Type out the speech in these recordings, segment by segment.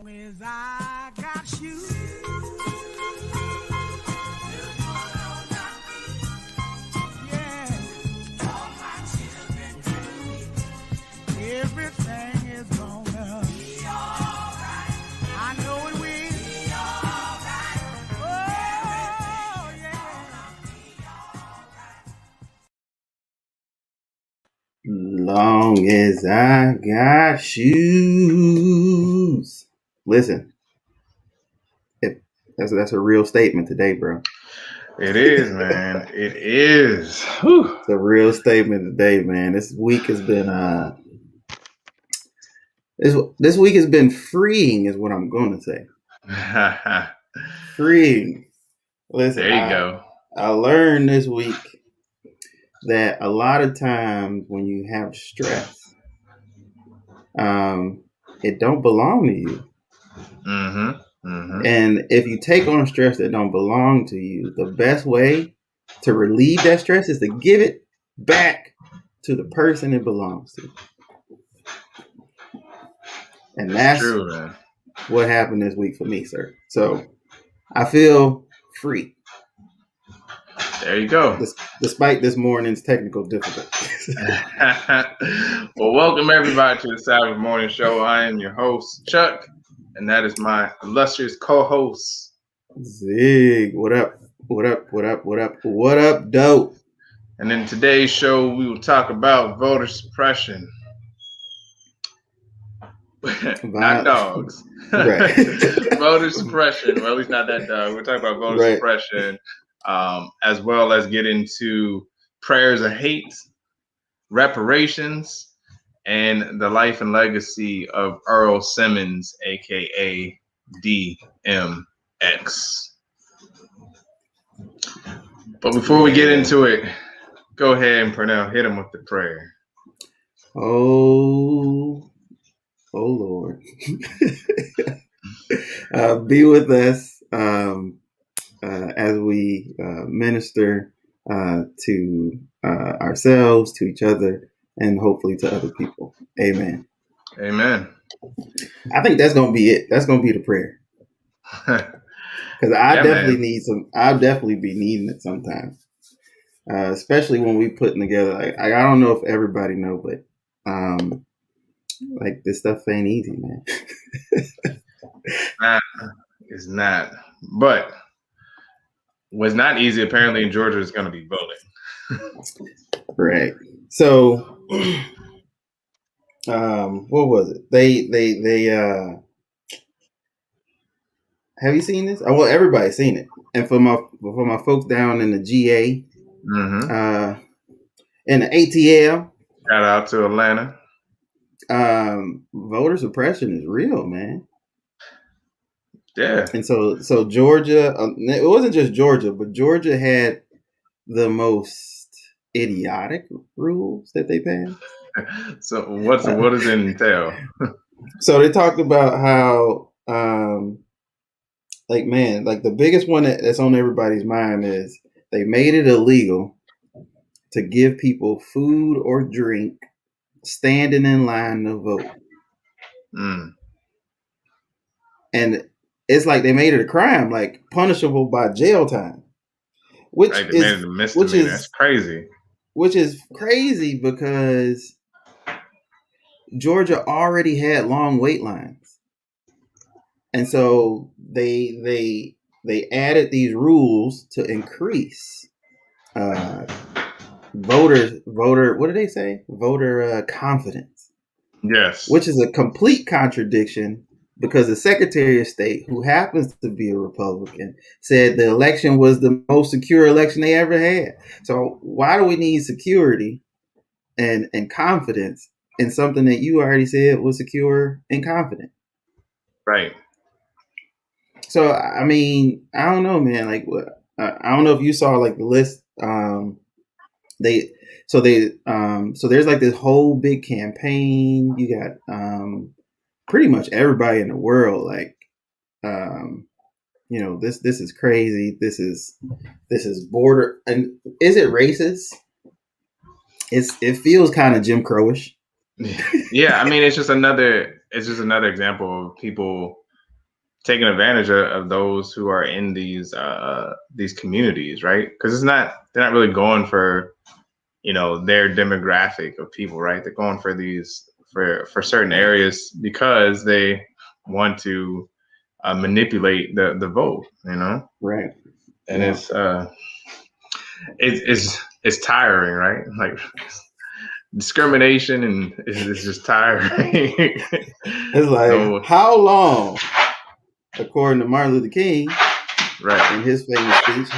As I got shoes, yeah, all my children tell me everything is gonna be alright. I know it will be alright. Oh, yeah. Long as I got shoes. Listen, that's a real statement today, bro. It is, man. It is. Whew. It's a real statement today, man. This week has been this week has been freeing, is what I'm going to say. Freeing. Listen, There you go. I learned this week that a lot of times when you have stress, it don't belong to you. And if you take on stress that don't belong to you, the best way to relieve that stress is to give it back to the person it belongs to. And that's true, man. What happened this week for me, sir. So I feel free. There you go. Despite this morning's technical difficulties. Well, welcome everybody to the Sabbath Morning Show. I am your host, Chuck, and that is my illustrious co-host, Zig. What up? What up? What up? What up? What up, dope? And in today's show, we will talk about voter suppression. Not dogs. Right. Voter suppression. Well, at least not that dog. We're talking about voter suppression, as well as get into prayers of hate, reparations, and the life and legacy of Earl Simmons, aka DMX. But before we get into it, go ahead and Pernell, hit him with the prayer. Oh Lord. Be with us as we minister to ourselves, to each other, and hopefully to other people. Amen. Amen. I think that's going to be it. That's going to be the prayer. Because I'll definitely be needing it sometime. Especially when we putting together, I don't know if everybody know, but like this stuff ain't easy, man. It's not. But what's not easy apparently in Georgia is going to be voting. Right. So, what was it? They have you seen this? Well, everybody's seen it. And for my folks down in the GA, in the ATL, shout out to Atlanta. Voter suppression is real, man. Yeah. And so Georgia, it wasn't just Georgia, but Georgia had the most idiotic rules that they passed. So what does it entail? So they talked about how, the biggest one that's on everybody's mind is they made it illegal to give people food or drink standing in line to vote. And it's like they made it a crime, like punishable by jail time. Which is that's crazy. Which is crazy because Georgia already had long wait lines. And so they added these rules to increase voter what do they say? Voter confidence. Yes. Which is a complete contradiction because the Secretary of State, who happens to be a Republican, said the election was the most secure election they ever had. So why do we need security and confidence in something that you already said was secure and confident? Right. So, I mean, I don't know, man. Like, I don't know if you saw like the list. So there's like this whole big campaign. You got pretty much everybody in the world. Like, this is crazy. This is border. And is it racist? It feels kind of Jim Crowish. Yeah, I mean, it's just another example of people taking advantage of those who are in these communities, right? Because they're not really going for, their demographic of people, right? They're going for for certain areas because they want to manipulate the vote, Right. And Yeah. it's tiring, right? Like discrimination and it's just tiring. It's like, So, how long, according to Martin Luther King, right, in his famous speech,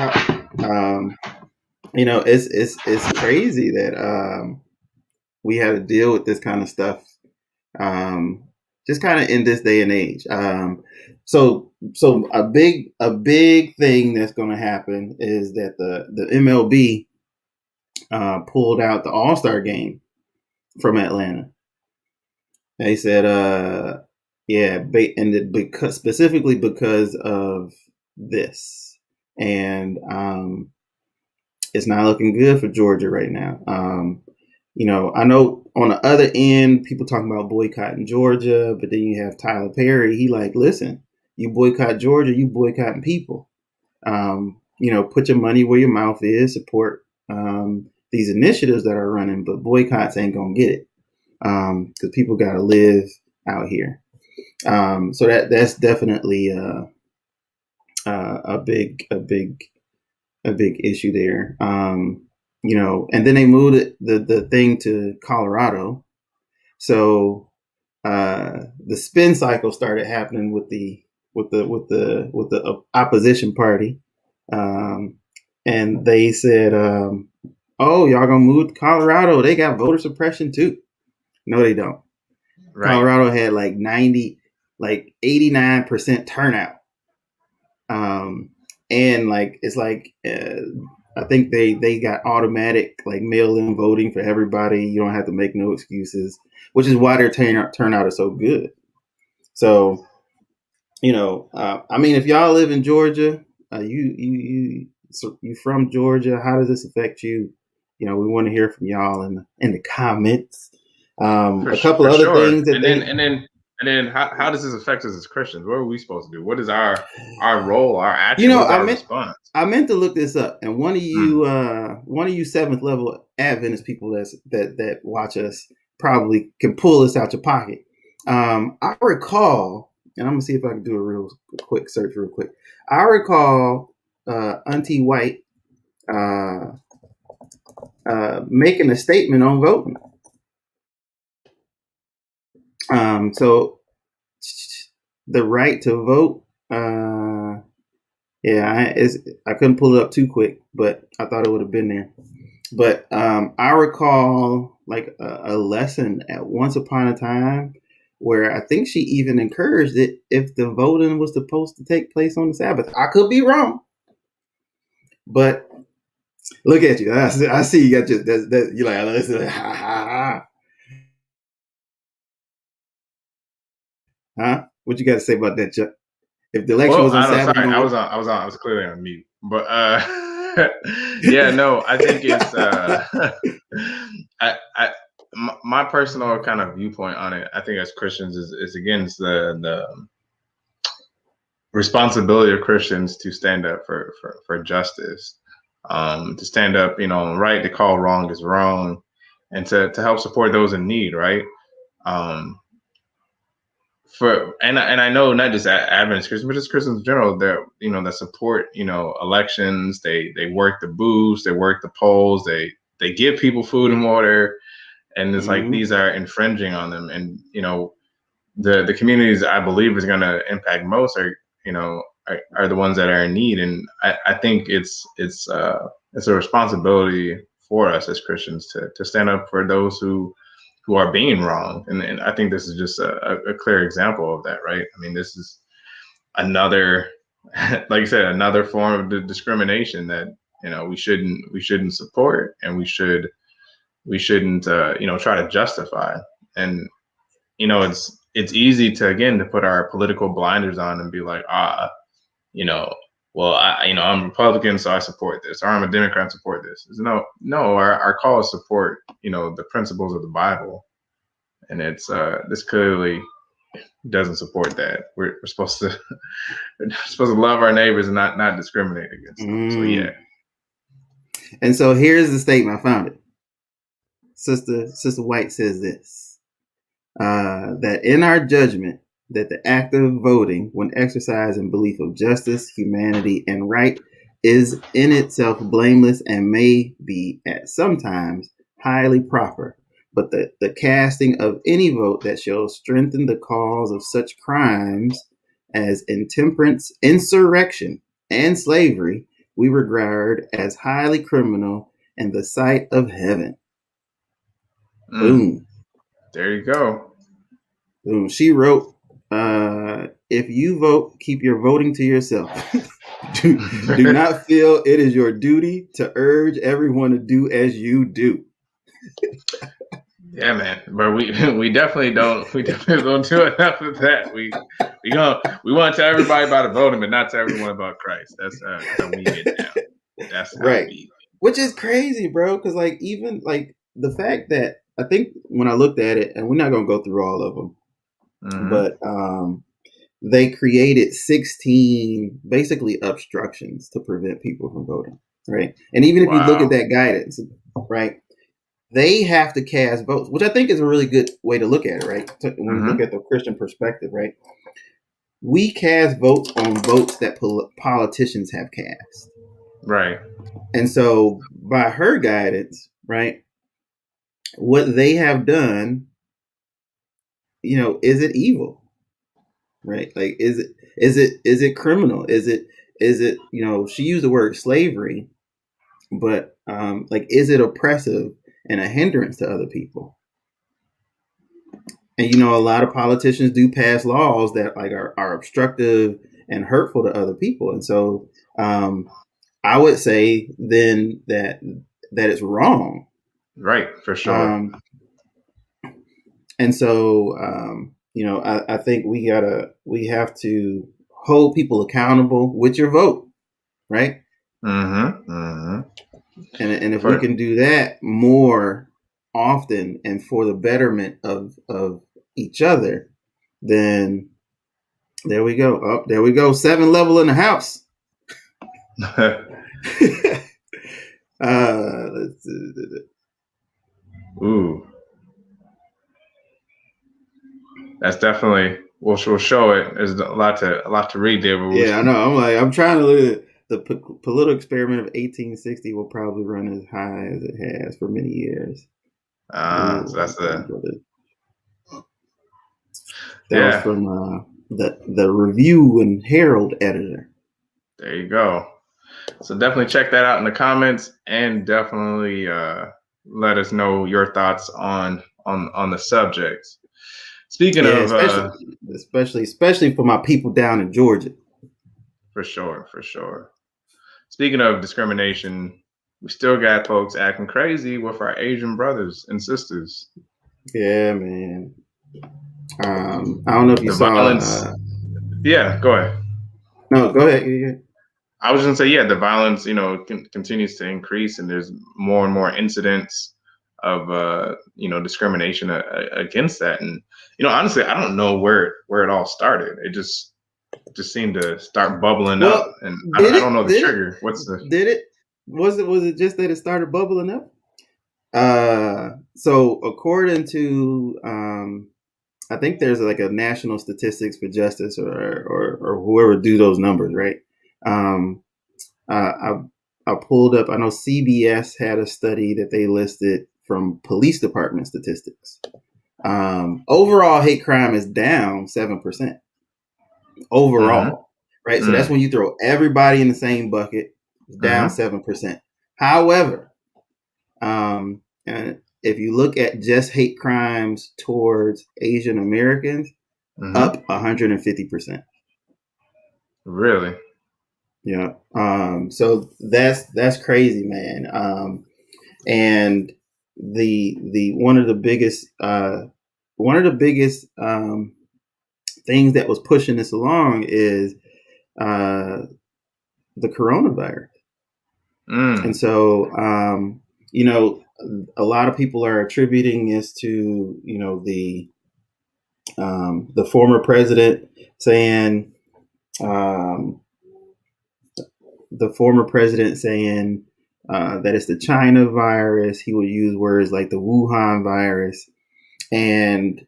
it's crazy that we had to deal with this kind of stuff, just kind of in this day and age. So a big thing that's going to happen is that the MLB pulled out the All-Star game from Atlanta. They said, specifically because of this, and it's not looking good for Georgia right now. I know on the other end, people talking about boycotting Georgia, but then you have Tyler Perry. He like, listen, you boycott Georgia, you boycotting people. Put your money where your mouth is, support these initiatives that are running, but boycotts ain't gonna get it, because people got to live out here. So that's definitely a big issue there. And then they moved the thing to Colorado. So the spin cycle started happening with the opposition party, and they said, "Oh, y'all gonna move to Colorado? They got voter suppression too." No, they don't. Right. Colorado had like 89% turnout. And like, it's like, I think they got automatic like mail-in voting for everybody. You don't have to make no excuses, which is why their turnout is so good. So, if y'all live in Georgia, you from Georgia, how does this affect you? We want to hear from y'all in the comments. A couple other things that and then how does this affect us as Christians? What are we supposed to do? What is our role, our action, our response? I meant to look this up, and one of you seventh level Adventist people that watch us probably can pull this out your pocket. I recall, and I'm gonna see if I can do a real quick search real quick. I recall Auntie White making a statement on voting. So the right to vote, I couldn't pull it up too quick, but I thought it would have been there. But I recall like a lesson at once upon a time where I think she even encouraged it if the voting was supposed to take place on the Sabbath. I could be wrong, but look at you. I see you got your that you like listen. Ha ha ha. Huh? What you got to say about that, Chuck? If the election was on Sabbath, sorry, I was clearly on mute. But yeah, no, I think it's my personal kind of viewpoint on it. I think as Christians is against the responsibility of Christians to stand up for justice, to stand up, right, to call wrong is wrong, and to help support those in need, right? And I know not just Adventist Christians, but just Christians in general that that support elections. They work the booths, they work the polls, they give people food and water, and it's like these are infringing on them. And the communities I believe is going to impact most are the ones that are in need. And I think it's a responsibility for us as Christians to stand up for those who are being wrong. And I think this is just a clear example of that, right? I mean, this is another, like you said, another form of the discrimination that, we shouldn't support, and we shouldn't, try to justify. And, it's easy to put our political blinders on and be like, well, I'm Republican, so I support this, or I'm a Democrat, support this. No, our call is support, the principles of the Bible. And it's this clearly, doesn't support that. We're supposed to love our neighbors and not discriminate against them. So yeah. And so here's the statement. I found it. Sister White says this, that in our judgment, that the act of voting, when exercised in belief of justice, humanity, and right, is in itself blameless and may be at sometimes highly proper. But the casting of any vote that shall strengthen the cause of such crimes as intemperance, insurrection, and slavery, we regard as highly criminal in the sight of heaven. Boom. There you go. Boom. She wrote, if you vote, keep your voting to yourself. do not feel it is your duty to urge everyone to do as you do. Yeah, man. But we definitely don't do enough of that. We want to tell everybody about voting, but not tell everyone about Christ. That's how we get down. That's how right. Which is crazy, bro. Because even the fact that I think when I looked at it, and we're not gonna go through all of them, but they created 16 basically obstructions to prevent people from voting, right? And even if you look at that guidance, right, they have to cast votes, which I think is a really good way to look at it, right? When you look at the Christian perspective, right? We cast votes on votes that politicians have cast. Right. And so by her guidance, right, what they have done, is it evil? Right? Like, is it criminal? Is it, she used the word slavery, but is it oppressive and a hindrance to other people? And, a lot of politicians do pass laws that are obstructive and hurtful to other people. And so I would say then that it's wrong. Right. For sure. And so, I think we have to hold people accountable with your vote, right? And if we can do that more often and for the betterment of each other, then there we go. Oh, there we go. 7 level in the house. Ooh. That's definitely we'll show it. There's a lot to read there. But I know. I'm trying to look at the political experiment of 1860 will probably run as high as it has for many years. So that's that was from the Review and Herald editor. There you go. So definitely check that out in the comments, and definitely let us know your thoughts on the subject. Speaking of, especially for my people down in Georgia. For sure. Speaking of discrimination, we still got folks acting crazy with our Asian brothers and sisters. Yeah, man. I don't know if you saw violence. Yeah, go ahead. No, go ahead. Yeah. I was going to say, the violence, continues to increase, and there's more and more incidents of, discrimination against that. And, honestly, I don't know where it all started. It just seemed to start bubbling up, and I don't know the trigger. Was it just that it started bubbling up? So according to, I think there's a National Statistics for Justice or whoever do those numbers, right? I pulled up, I know CBS had a study that they listed from police department statistics. Overall hate crime is down 7% overall, right? So that's when you throw everybody in the same bucket, it's down 7%. However, and if you look at just hate crimes towards Asian Americans, up 150%. Really? Yeah. So that's crazy, man. And the one of the biggest things that was pushing this along is the coronavirus. And so a lot of people are attributing this to the The former president saying, um, that it's the China virus. He would use words like the Wuhan virus, and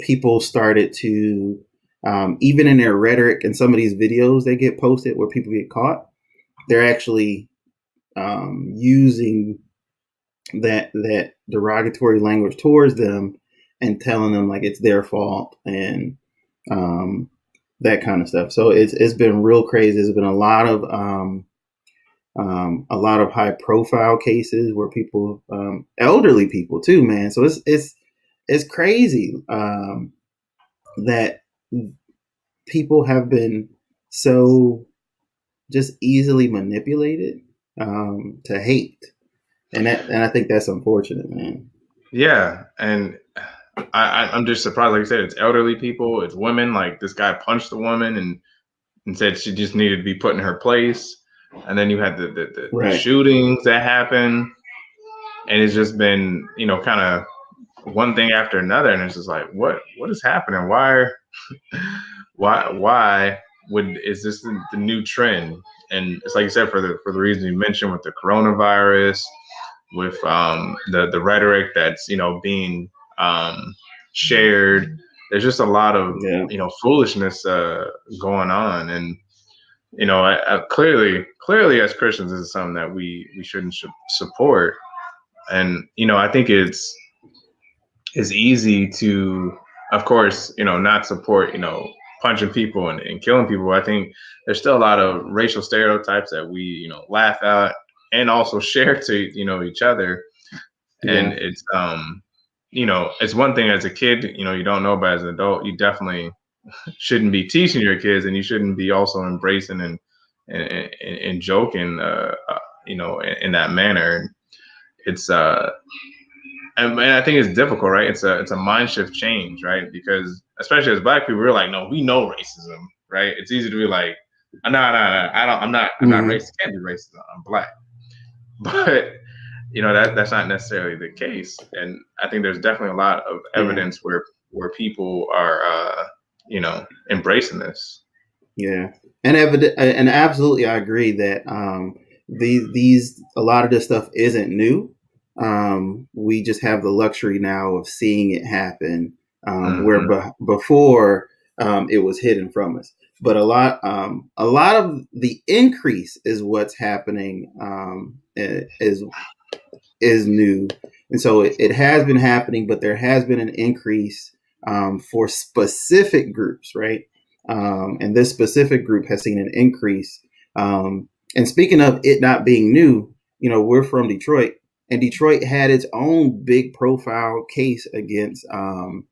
people started to, even in their rhetoric and some of these videos that get posted where people get caught, they're actually using that derogatory language towards them and telling them like it's their fault and that kind of stuff. So it's been real crazy. There's been a lot of high profile cases where people, elderly people too, man. So it's crazy that people have been so just easily manipulated to hate, and I think that's unfortunate, man. Yeah, and I'm just surprised. Like you said, it's elderly people, it's women. Like this guy punched the woman and said she just needed to be put in her place. And then you had the Right. shootings that happened, and it's just been, kind of one thing after another, and it's just like, what is happening? Why is this the new trend? And it's like you said, for the reason you mentioned with the coronavirus, with the rhetoric that's being shared. There's just a lot of foolishness going on, and clearly as Christians, this is something that we shouldn't support. And I think it's easy to, of course, not support punching people and killing people. I think there's still a lot of racial stereotypes that we laugh at and also share to each other. And it's it's one thing as a kid, you don't know, but as an adult, you definitely shouldn't be teaching your kids, and you shouldn't be also embracing and joking in that manner. It's and I think it's difficult, right? It's a mind shift change, right? Because especially as Black people, we're like, no, we know racism, right? It's easy to be like, no, I'm not racist. Can't be racist. I'm Black. But that's not necessarily the case. And I think there's definitely a lot of evidence where people are embracing this. Yeah, and absolutely, I agree that these a lot of this stuff isn't new. We just have the luxury now of seeing it happen, where before it was hidden from us. But a lot of the increase is what's happening, is new, and so it has been happening, but there has been an increase for specific groups, right? And this specific group has seen an increase. And speaking of it not being new, we're from Detroit, and Detroit had its own big profile case against an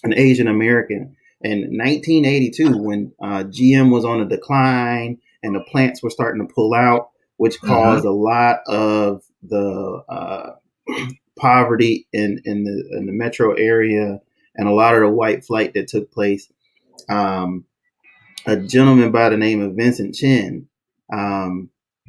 Asian American in 1982 when GM was on a decline and the plants were starting to pull out, which caused a lot of the poverty in the metro area and a lot of the white flight that took place. A gentleman by the name of Vincent Chin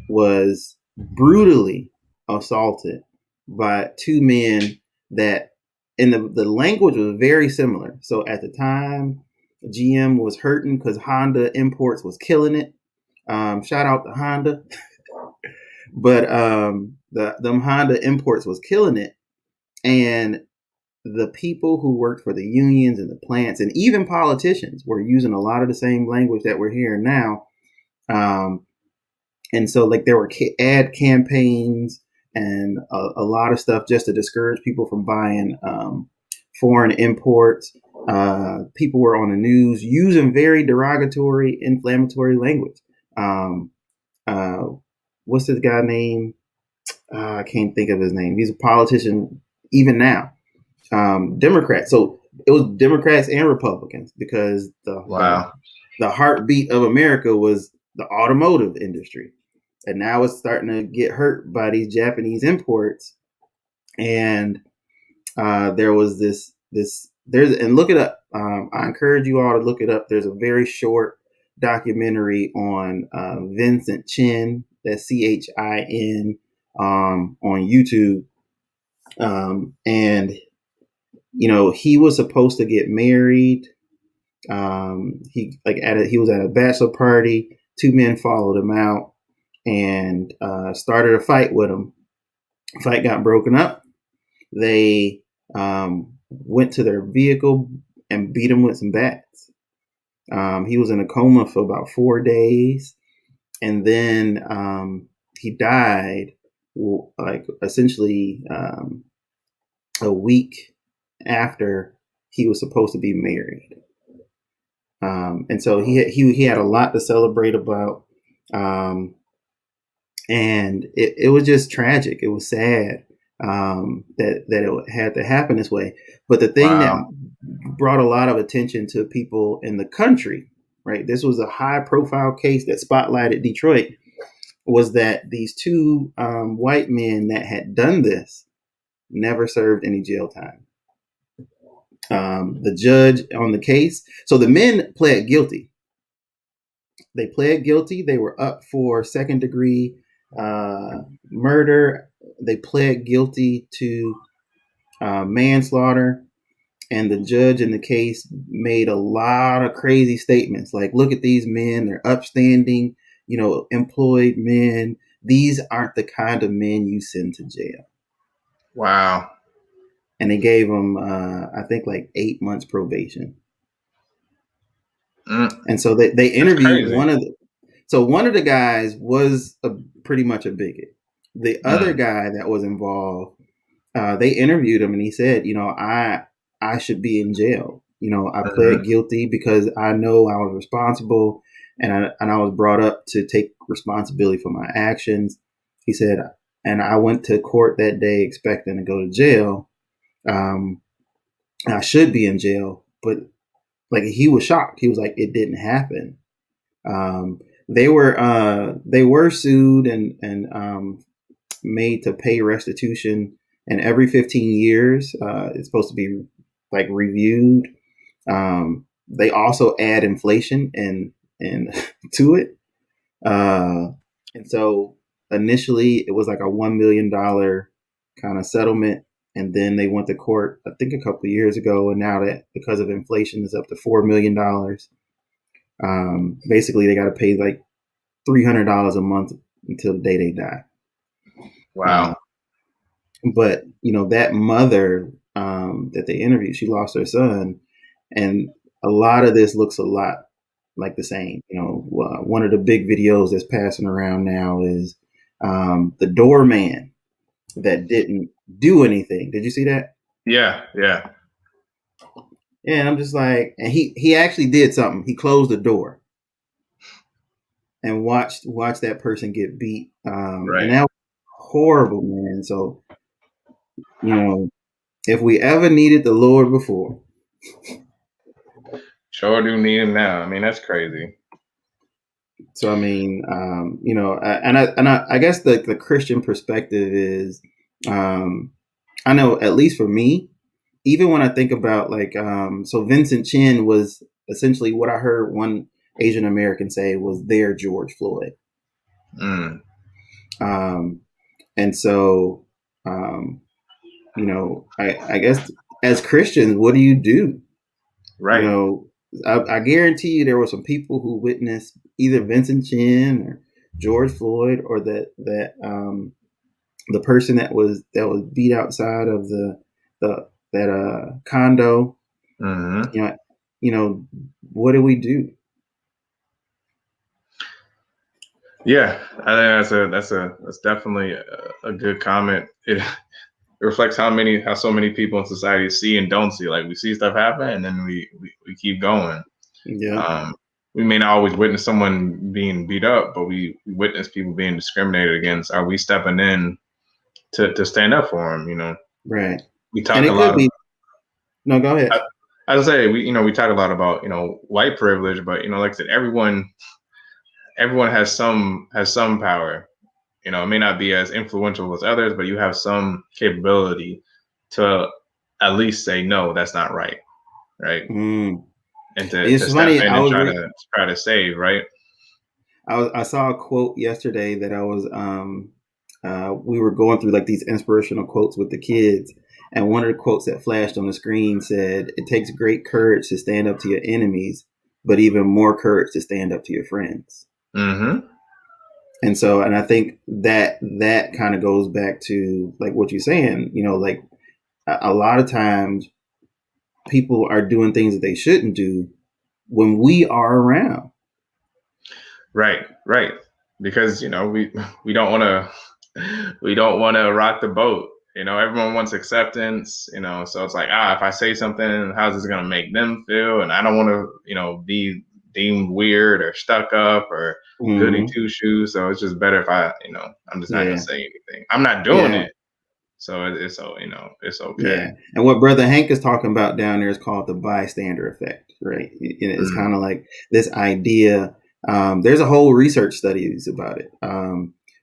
was brutally assaulted by two men that, and the language was very similar. So at the time, GM was hurting because Honda Imports was killing it. Shout out to Honda. But them Honda Imports was killing it. And the people who worked for the unions and the plants and even politicians were using a lot of the same language that we're hearing now. And so like there were ad campaigns and a lot of stuff just to discourage people from buying foreign imports. People were on the news using very derogatory, inflammatory language. What's this guy name? I can't think of his name. He's a politician even now. Democrats. So it was Democrats and Republicans because the heartbeat of America was the automotive industry. And now it's starting to get hurt by these Japanese imports. And there was and look it up. I encourage you all to look it up. There's a very short documentary on Vincent Chin, that's CHIN, on YouTube. And he was supposed to get married. He was at a bachelor party. Two men followed him out and started a fight with him. Fight got broken up. They went to their vehicle and beat him with some bats. He was in a coma for about 4 days, and then he died, like essentially a week after he was supposed to be married. And so he had a lot to celebrate about, and it was just tragic. It was sad that it had to happen this way. But the thing that brought a lot of attention to people in the country, right? This was a high profile case that spotlighted Detroit, was that these two white men that had done this never served any jail time. The judge on the case, so the men pled guilty. They pled guilty. They were up for second degree murder. They pled guilty to manslaughter. And the judge in the case made a lot of crazy statements like, look at these men. They're upstanding, employed men. These aren't the kind of men you send to jail. Wow. And they gave them, I think, like 8 months probation. And so they interviewed one of the guys was pretty much a bigot. The other guy that was involved, they interviewed him and he said, I should be in jail. I pled guilty because I know I was responsible and I was brought up to take responsibility for my actions. He said, and I went to court that day expecting to go to jail. I should be in jail, but like he was shocked. He was like, it didn't happen. They were sued and made to pay restitution, and every 15 years it's supposed to be like reviewed. They also add inflation and to it, and so initially it was like a $1 million kind of settlement, and then they went to court I think a couple of years ago, and now that because of inflation is up to $4 million. Basically they got to pay like $300 a month until the day they die. Wow. But that mother that they interviewed, she lost her son, and a lot of this looks a lot like the same. One of the big videos that's passing around now is the doorman that didn't do anything. Did you see that? Yeah. And I'm just like, and he actually did something. He closed the door and watched that person get beat. Right. And that was horrible, man. So, if we ever needed the Lord before, sure do need him now. I mean, that's crazy. So I mean, I guess the Christian perspective is, I know at least for me, even when I think about so Vincent Chin was essentially what I heard one Asian American say was their George Floyd. And so, I guess as Christians, what do you do? Right. I guarantee you there were some people who witnessed either Vincent Chin or George Floyd or that the person that was beat outside of that condo. What do we do? Yeah, I think that's definitely a good comment. It reflects how so many people in society see and don't see. Like we see stuff happen and then we keep going. Yeah. We may not always witness someone being beat up, but we witness people being discriminated against. Are we stepping in to stand up for them? Right. We talk a lot. No, go ahead. I would say we talk a lot about white privilege, but like I said, everyone has some power. It may not be as influential as others, but you have some capability to at least say, no, that's not right. Right. And to step in and try to save. Right. I saw a quote yesterday that I was, we were going through like these inspirational quotes with the kids. And one of the quotes that flashed on the screen said, "It takes great courage to stand up to your enemies, but even more courage to stand up to your friends." Mm-hmm. And so, and I think that kind of goes back to like what you're saying, like a lot of times people are doing things that they shouldn't do when we are around. Right. Because we don't want to rock the boat. Everyone wants acceptance. So it's like, if I say something, how's this gonna make them feel? And I don't want to be deemed weird or stuck up or goody two shoes. So it's just better if I'm just not gonna say anything. I'm not doing it. So it's okay. Yeah. And what Brother Hank is talking about down there is called the bystander effect, right? It's kind of like this idea. There's a whole research studies about it,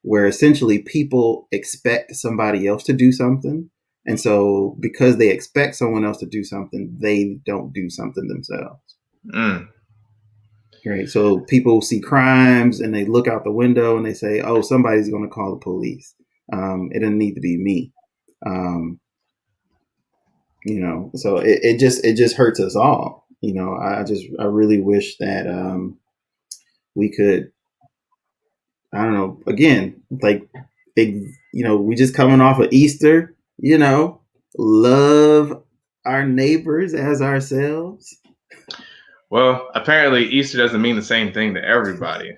where essentially people expect somebody else to do something. And so because they expect someone else to do something, they don't do something themselves. Right. So people see crimes and they look out the window and they say, "Oh, somebody's going to call the police. It doesn't need to be me." So it just hurts us all. I really wish that we could, I don't know, again, like, we just coming off of Easter, love our neighbors as ourselves. Well, apparently Easter doesn't mean the same thing to everybody.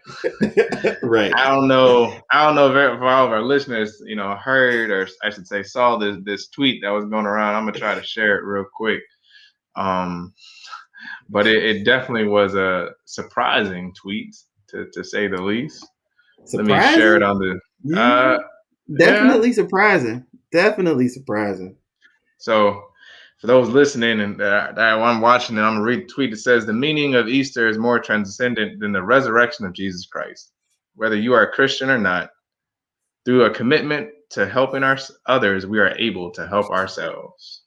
Right. I don't know if all of our listeners, heard, or I should say saw this tweet that was going around. I'm gonna try to share it real quick. But it definitely was a surprising tweet to say the least. Surprising? Let me share it on the definitely surprising. Definitely surprising. So for those listening and that I'm watching, and I'm gonna read the tweet. It says, "The meaning of Easter is more transcendent than the resurrection of Jesus Christ. Whether you are a Christian or not, through a commitment to helping others, we are able to help ourselves."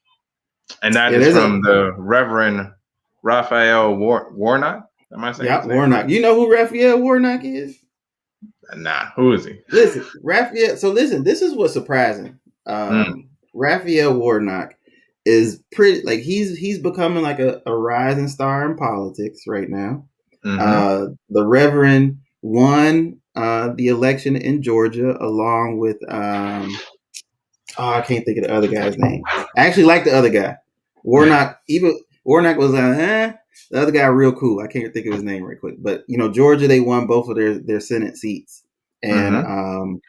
And that is from the Reverend Raphael Warnock. Am I saying his name? Warnock. You know who Raphael Warnock is? Nah, who is he? Listen, Raphael. So listen, this is what's surprising. Raphael Warnock is pretty, like, he's becoming like a rising star in politics right now. The Reverend won the election in Georgia along with I can't think of the other guy's name. I actually like the other guy. Warnock. Even Warnock was the other guy real cool. I can't think of his name right quick. But Georgia, they won both of their Senate seats, and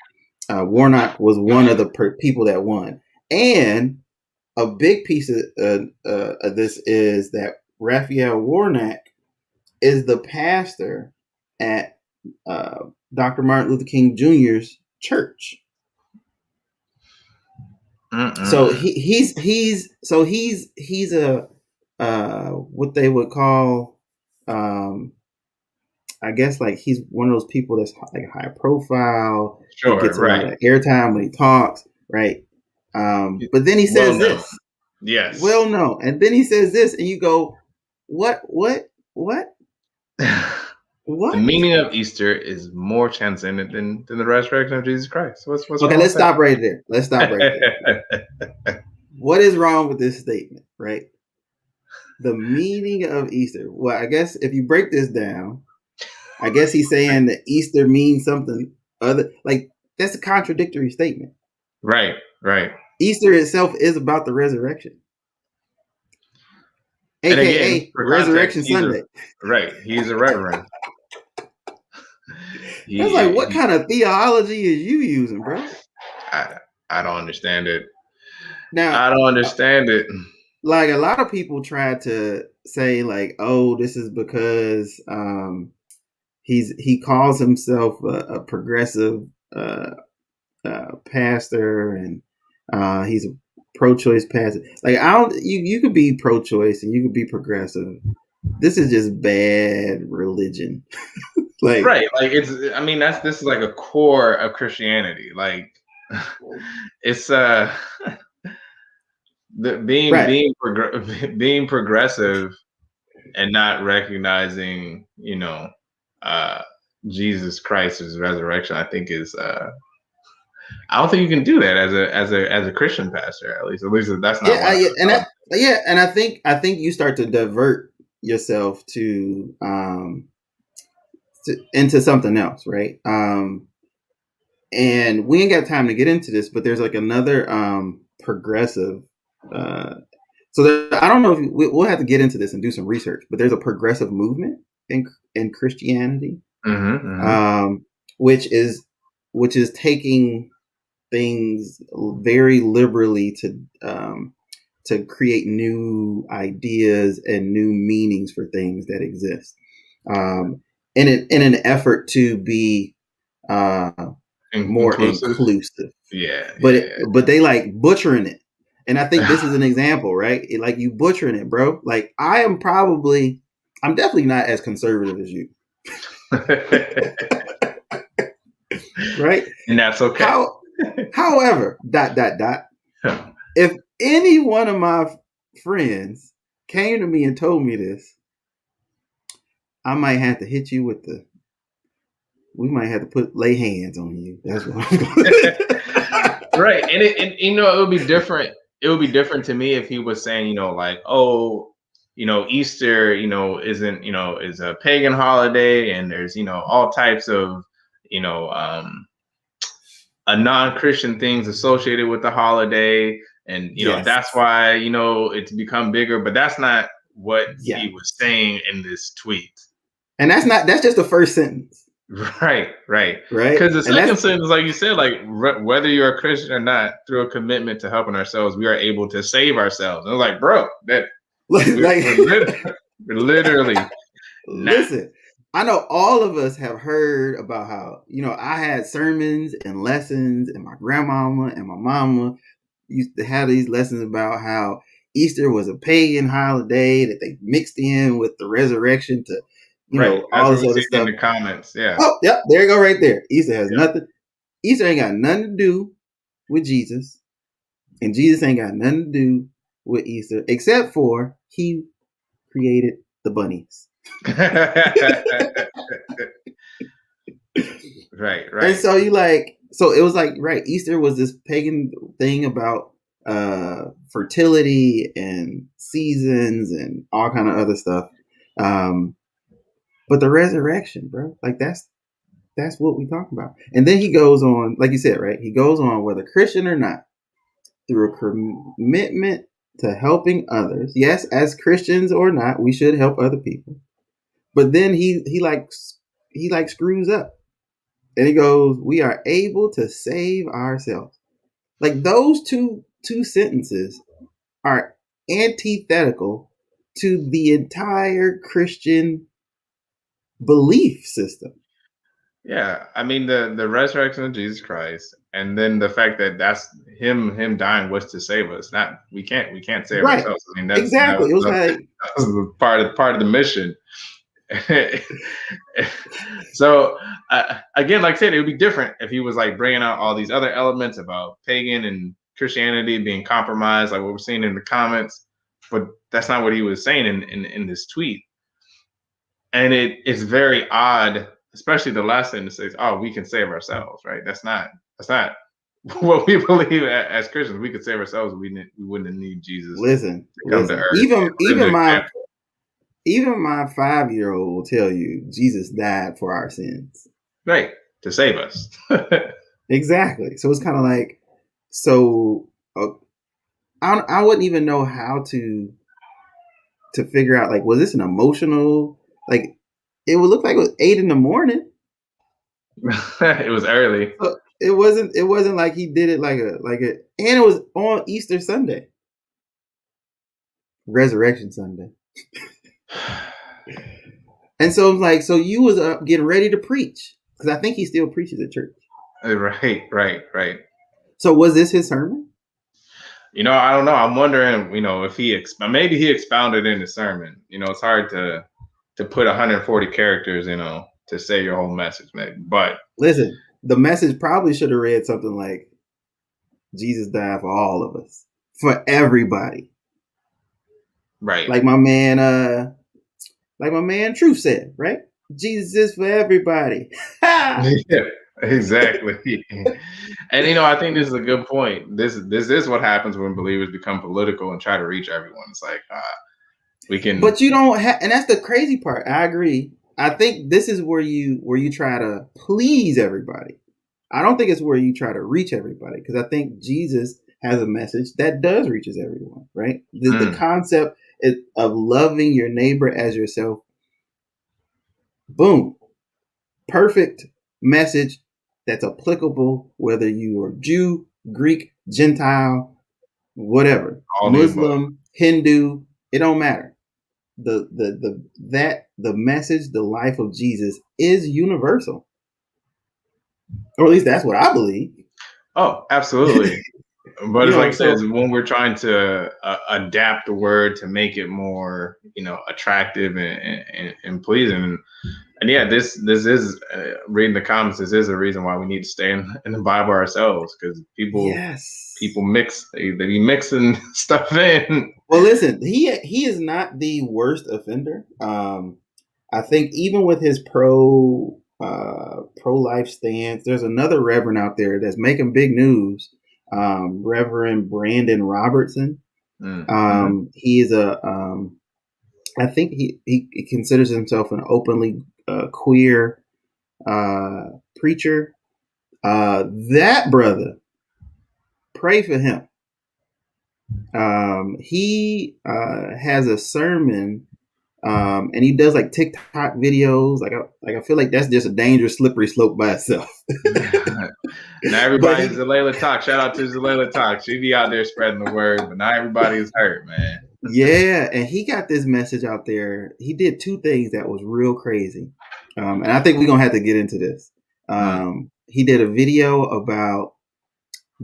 Warnock was one of the people that won. And a big piece of this is that Raphael Warnock is the pastor at Dr. Martin Luther King Jr.'s church. So he's a what they would call, I guess, like, he's one of those people that's like high profile. Sure, he gets a lot of airtime when he talks, right? But then he says this. Yes. Well, no. And then he says this, and you go, what? The meaning of Easter is more transcendent than the resurrection of Jesus Christ. What's okay? Let's stop right there. What is wrong with this statement, right? The meaning of Easter. Well, I guess if you break this down, I guess he's saying that Easter means something other. Like, that's a contradictory statement. Right. Easter itself is about the reresurrection. AKA again, Resurrection Sunday. He's a reverend. It's like, what kind of theology is you using, bro? I don't understand it. Now, I don't understand it. Like, a lot of people try to say, like, oh, this is because he calls himself a progressive pastor, and he's a pro-choice pastor. Like, you could be pro-choice and you could be progressive. This is just bad religion. Like, right. Like, this is like a core of Christianity. Like, it's being progressive and not recognizing, Jesus Christ's resurrection, I think is I don't think you can do that as a Christian pastor. At least that's not Yeah, one. and I think you start to divert yourself to into something else, right? And we ain't got time to get into this, but there's like another progressive. So I don't know if we'll have to get into this and do some research, but there's a progressive movement in Christianity, which is taking things very liberally to create new ideas and new meanings for things that exist, in an effort to be more inclusive. Yeah, but they like butchering it, and I think this is an example, right? Like you butchering it, bro. Like I'm definitely not as conservative as you, right? And that's okay. However, ... if any one of my friends came to me and told me this, I might have to hit you with we might have to lay hands on you. That's what I'm going to Right. And it would be different. It would be different to me if he was saying, like, oh, Easter, isn't, is a pagan holiday, and there's, all types of, a non-Christian things associated with the holiday. And, Yes. That's why, it's become bigger, but that's not what he was saying in this tweet. And that's just the first sentence. Right. Because the second sentence, like you said, like whether you're a Christian or not, through a commitment to helping ourselves, we are able to save ourselves. And I was like, bro, we're literally. Listen, I know all of us have heard about how I had sermons and lessons, and my grandmama and my mama used to have these lessons about how Easter was a pagan holiday that they mixed in with the resurrection to. All this other stuff in the comments. Yeah. Oh, yep. There you go, right there. Easter has nothing. Easter ain't got nothing to do with Jesus, and Jesus ain't got nothing to do with Easter, except for he created the bunnies. Right. And so it was like, right. Easter was this pagan thing about fertility and seasons and all kind of other stuff. But the resurrection, bro, like that's what we talk about. And then he goes on, like you said, right? He goes on, whether Christian or not, through a commitment to helping others. Yes, as Christians or not, we should help other people. But then he screws up, and he goes, "We are able to save ourselves." Like those two sentences are antithetical to the entire Christian belief system. Yeah, I mean the resurrection of Jesus Christ, and then the fact that that's him dying was to save us. Not we can't save ourselves. I mean, exactly. It was like that was part of the mission. So again, like I said, it would be different if he was like bringing out all these other elements about pagan and Christianity being compromised, like what we're seeing in the comments. But that's not what he was saying in this tweet, and it's very odd. Especially the last sentence says, "Oh, we can save ourselves." Right? That's not what we believe as Christians. We could save ourselves. We wouldn't need Jesus. Listen, to come to earth. Even my 5-year-old will tell you Jesus died for our sins. Right, to save us. Exactly. So it's kind of like, I wouldn't even know how to figure out, like, was this an emotional, like, it would look like it was 8 a.m. It was early. So it wasn't like he did it like a, and it was on Easter Sunday, Resurrection Sunday. And so like, so you was up getting ready to preach, because I think he still preaches at church. Right. So was this his sermon? I don't know. I'm wondering, if maybe he expounded in the sermon. It's hard to put 140 characters, to say your whole message, maybe. But listen, the message probably should have read something like, Jesus died for all of us, for everybody. Right. Like my man Truth said, right? Jesus is for everybody. Yeah. Exactly. And I think this is a good point. This is what happens when believers become political and try to reach everyone. It's like we can. But you don't have, and that's the crazy part. I agree. I think this is where you try to please everybody. I don't think it's where you try to reach everybody, because I think Jesus has a message that does reaches everyone. Right? The concept of loving your neighbor as yourself. Boom. Perfect message that's applicable whether you are Jew, Greek, Gentile, whatever, All the above. Muslim, Hindu. It don't matter. The message, the life of Jesus is universal, or at least that's what I believe. Oh, absolutely. But it's like you said, So when we're trying to adapt the word to make it more, attractive and pleasing. And yeah, this is reading the comments. This is a reason why we need to stay in the Bible ourselves, because people mix, they be mixing stuff in. Well, listen, he is not the worst offender. I think even with his pro life stance, there's another Reverend out there that's making big news. Reverend Brandon Robertson. He is I think he considers himself an openly queer preacher. That brother, pray for him. He has a sermon, and he does like TikTok videos. I feel like that's just a dangerous slippery slope by itself. Now everybody's Zalela Talk. Shout out to Zalela Talk. She be out there spreading the word, but not everybody is hurt, man. Yeah, and he got this message out there. He did two things that was real crazy, and I think we're gonna have to get into this. He did a video about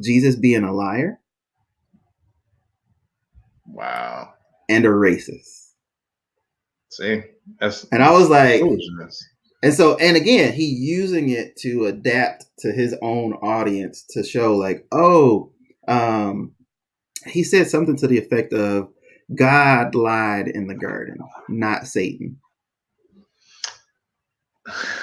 Jesus being a liar. Wow. And a racist. See, and I was like, foolishness. And again, he using it to adapt to his own audience to show like, he said something to the effect of God lied in the garden, not Satan.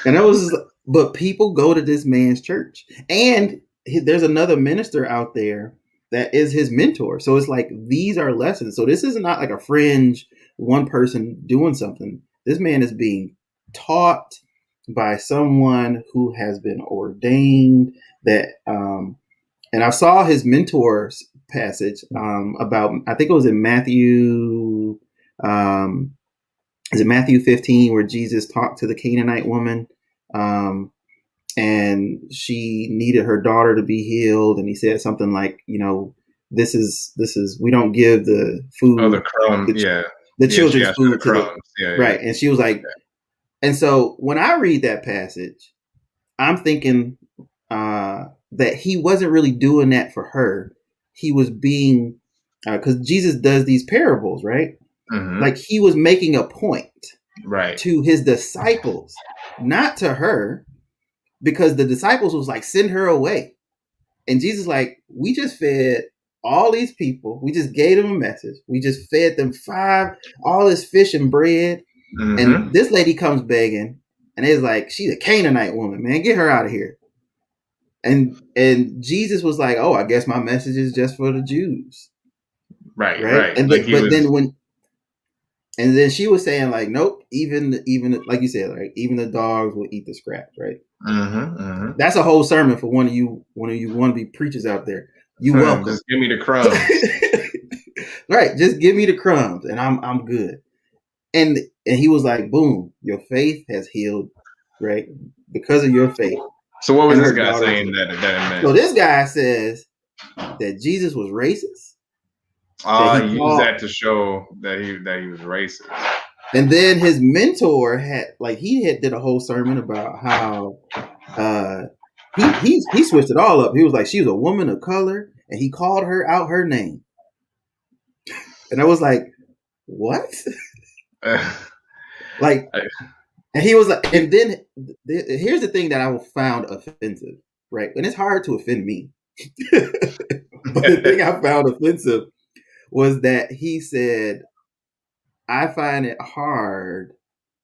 And it was, but people go to this man's church, and there's another minister out there that is his mentor. So it's like, these are lessons. So this is not like a fringe one person doing something. This man is being taught by someone who has been ordained. That and I saw his mentor's passage about, I think it was in Matthew, is it Matthew 15, where Jesus talked to the Canaanite woman, and she needed her daughter to be healed, and he said something like, this is we don't give the food, the crumbs, the children's food to crumbs, right. And she was like, and so when I read that passage, I'm thinking that he wasn't really doing that for her. He was being, because Jesus does these parables, right? Like he was making a point, right, to his disciples, not to her, because the disciples was like, send her away. And Jesus like, we just fed all these people. We just gave them a message. We just fed them all this fish and bread. And this lady comes begging, and it's like, she's a Canaanite woman, man, get her out of here. And Jesus was like, oh, I guess my message is just for the Jews. Right. And like and then she was saying like, nope, even like you said, like even the dogs will eat the scraps, right? That's a whole sermon for one of you wannabe preachers out there. You welcome. Just give me the crumbs. Right, just give me the crumbs, and I'm good. And he was like, boom, your faith has healed, right? Because of your faith. So what was this guy saying that it meant? So this guy says that Jesus was racist. He used that to show that he was racist. And then his mentor did a whole sermon about how he switched it all up. He was like, she was a woman of color, and he called her out her name. And I was like, what? Like, and he was like, and then here's the thing that I found offensive, right? And it's hard to offend me. But the thing I found offensive was that he said, I find it hard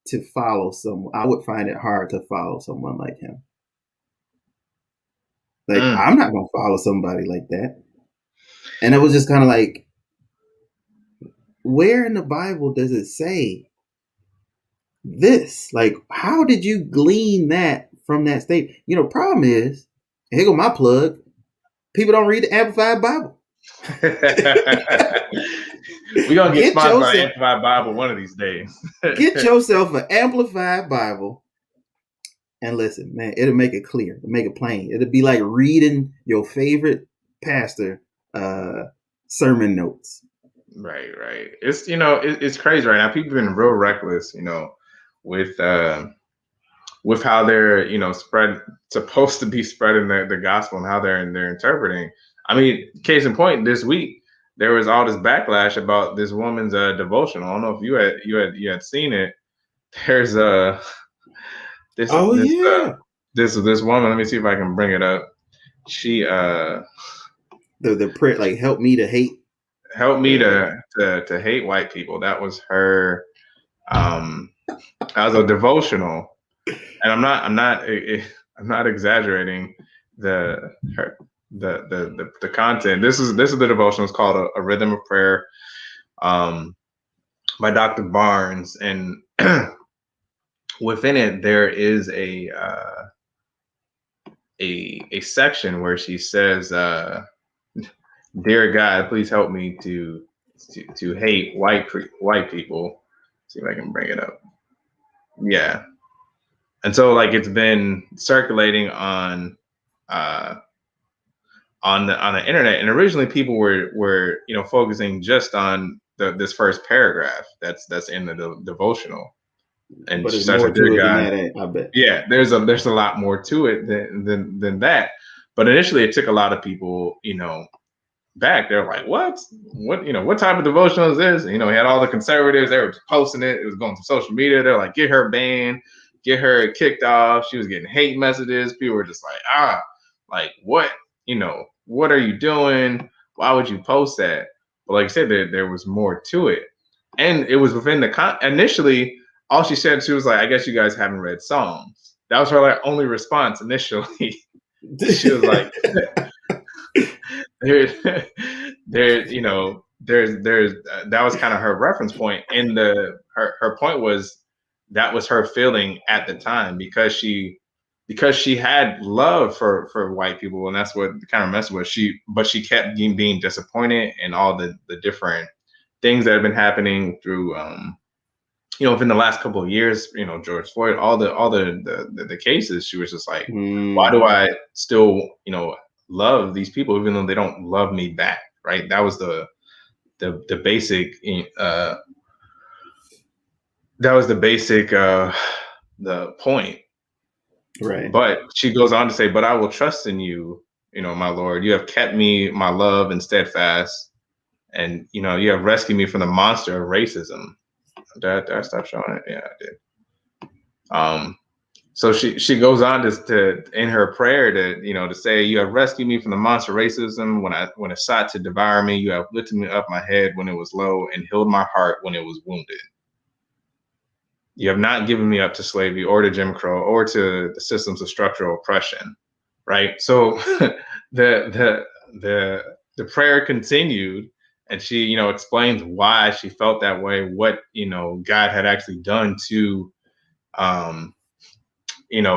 to follow someone. I would find it hard to follow someone like him. Like, I'm not gonna follow somebody like that. And it was just kind of like, where in the Bible does it say this? Like, how did you glean that from that statement? You know, problem is, here go my plug. People don't read the Amplified Bible. We're gonna get sponsored by the Amplified Bible one of these days. Get yourself an Amplified Bible and listen, man. It'll make it clear, it'll make it plain. It'll be like reading your favorite pastor sermon notes. Right. It's it's crazy right now. People have been real reckless, with how they're supposed to be spreading the gospel and how they're interpreting. I mean, case in point, this week there was all this backlash about this woman's devotional. I don't know if you had seen it. There's this woman. Let me see if I can bring it up. She the prayer, like, help me to hate hate white people. That was her. That was a devotional, and I'm not exaggerating the content. This is the devotional. It's called a Rhythm of Prayer, by Dr. Barnes, and within it there is a section where she says, "Dear God, please help me to hate white people." See if I can bring it up. Yeah, and so like it's been circulating on the internet, and originally people were focusing just on this first paragraph that's in the devotional, and but she starts with, "Dear God." I bet. Yeah, there's a lot more to it than that, but initially it took a lot of people back. They're like, what type of devotional is this? He had all the conservatives, they were posting it. It was going to social media. They're like, get her banned, get her kicked off. She was getting hate messages. People were just like, like, what are you doing? Why would you post that? But like I said, there was more to it, and it was within initially. All she said, she was like, I guess you guys haven't read Psalms. That was her only response initially. She was like, there's that was kind of her reference point, and her point was that was her feeling at the time because she had love for white people, and that's what kind of message was. But she kept being disappointed in all the different things that have been happening through within the last couple of years, George Floyd, all the cases. She was just like, why do I still love these people even though they don't love me back? Right. That was the basic the point. Right. But she goes on to say, but I will trust in you, my Lord. You have kept me, my love, and steadfast, and you have rescued me from the monster of racism. Did I stop showing it? Yeah, I did. So she goes on to in her prayer to say, you have rescued me from the monster of racism when it sought to devour me. You have lifted me up my head when it was low and healed my heart when it was wounded. You have not given me up to slavery or to Jim Crow or to the systems of structural oppression. Right. So the prayer continued. And she, explains why she felt that way, what, God had actually done to,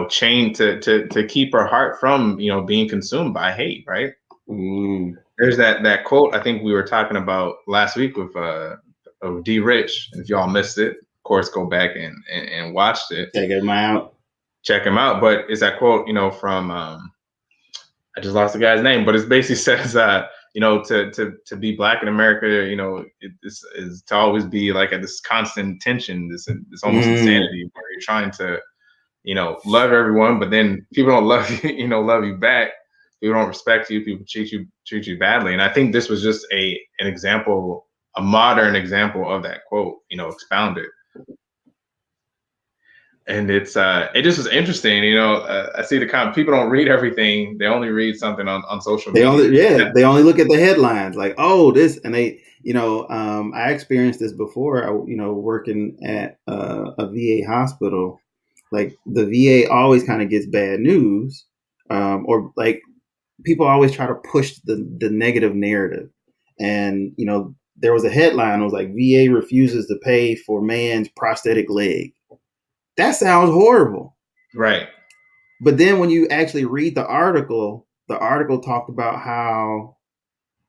change to keep her heart from, being consumed by hate. Right. There's that quote I think we were talking about last week with D. Rich. If y'all missed it, of course, go back and watch it. Check him out. But it's that quote, from I just lost the guy's name, but it basically says to be Black in America, is to always be like at this constant tension, this almost insanity where you're trying to, love everyone, but then people don't love you, love you back. People don't respect you. People treat you badly. And I think this was just an example, a modern example of that quote, expounded. And it just was interesting, I see the comment. People don't read everything; they only read something on social media. They only look at the headlines, like, oh, this, and they, I experienced this before. Working at a VA hospital, like the VA always kind of gets bad news, or like people always try to push the negative narrative. And, there was a headline, it was like VA refuses to pay for man's prosthetic leg. That sounds horrible. Right. But then when you actually read the article talked about how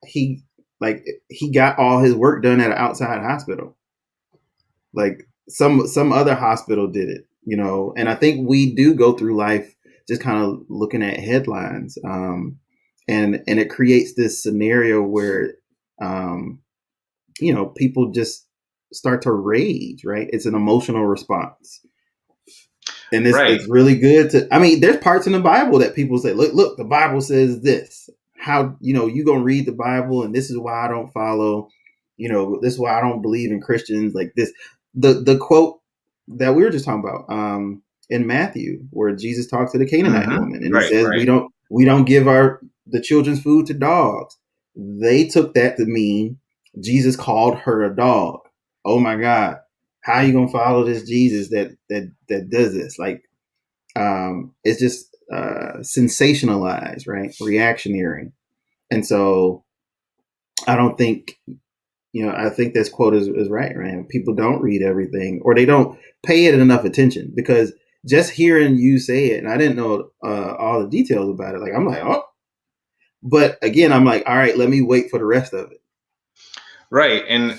he got all his work done at an outside hospital. Like some other hospital did it, and I think we do go through life just kind of looking at headlines. And it creates this scenario where, people just start to rage, right? It's an emotional response. And it's really good there's parts in the Bible that people say, look, the Bible says this. How, you gonna read the Bible and this is why I don't follow, this is why I don't believe in Christians like this. The quote that we were just talking about in Matthew, where Jesus talks to the Canaanite woman and he says, we don't give the children's food to dogs. They took that to mean Jesus called her a dog. Oh my God. How are you gonna follow this Jesus that does this? Like, it's just sensationalized, right? Reactionary. And so I don't think, I think this quote is right, right? People don't read everything, or they don't pay it enough attention, because just hearing you say it, and I didn't know all the details about it. Like, I'm like, oh, but again, I'm like, all right, let me wait for the rest of it. Right. And,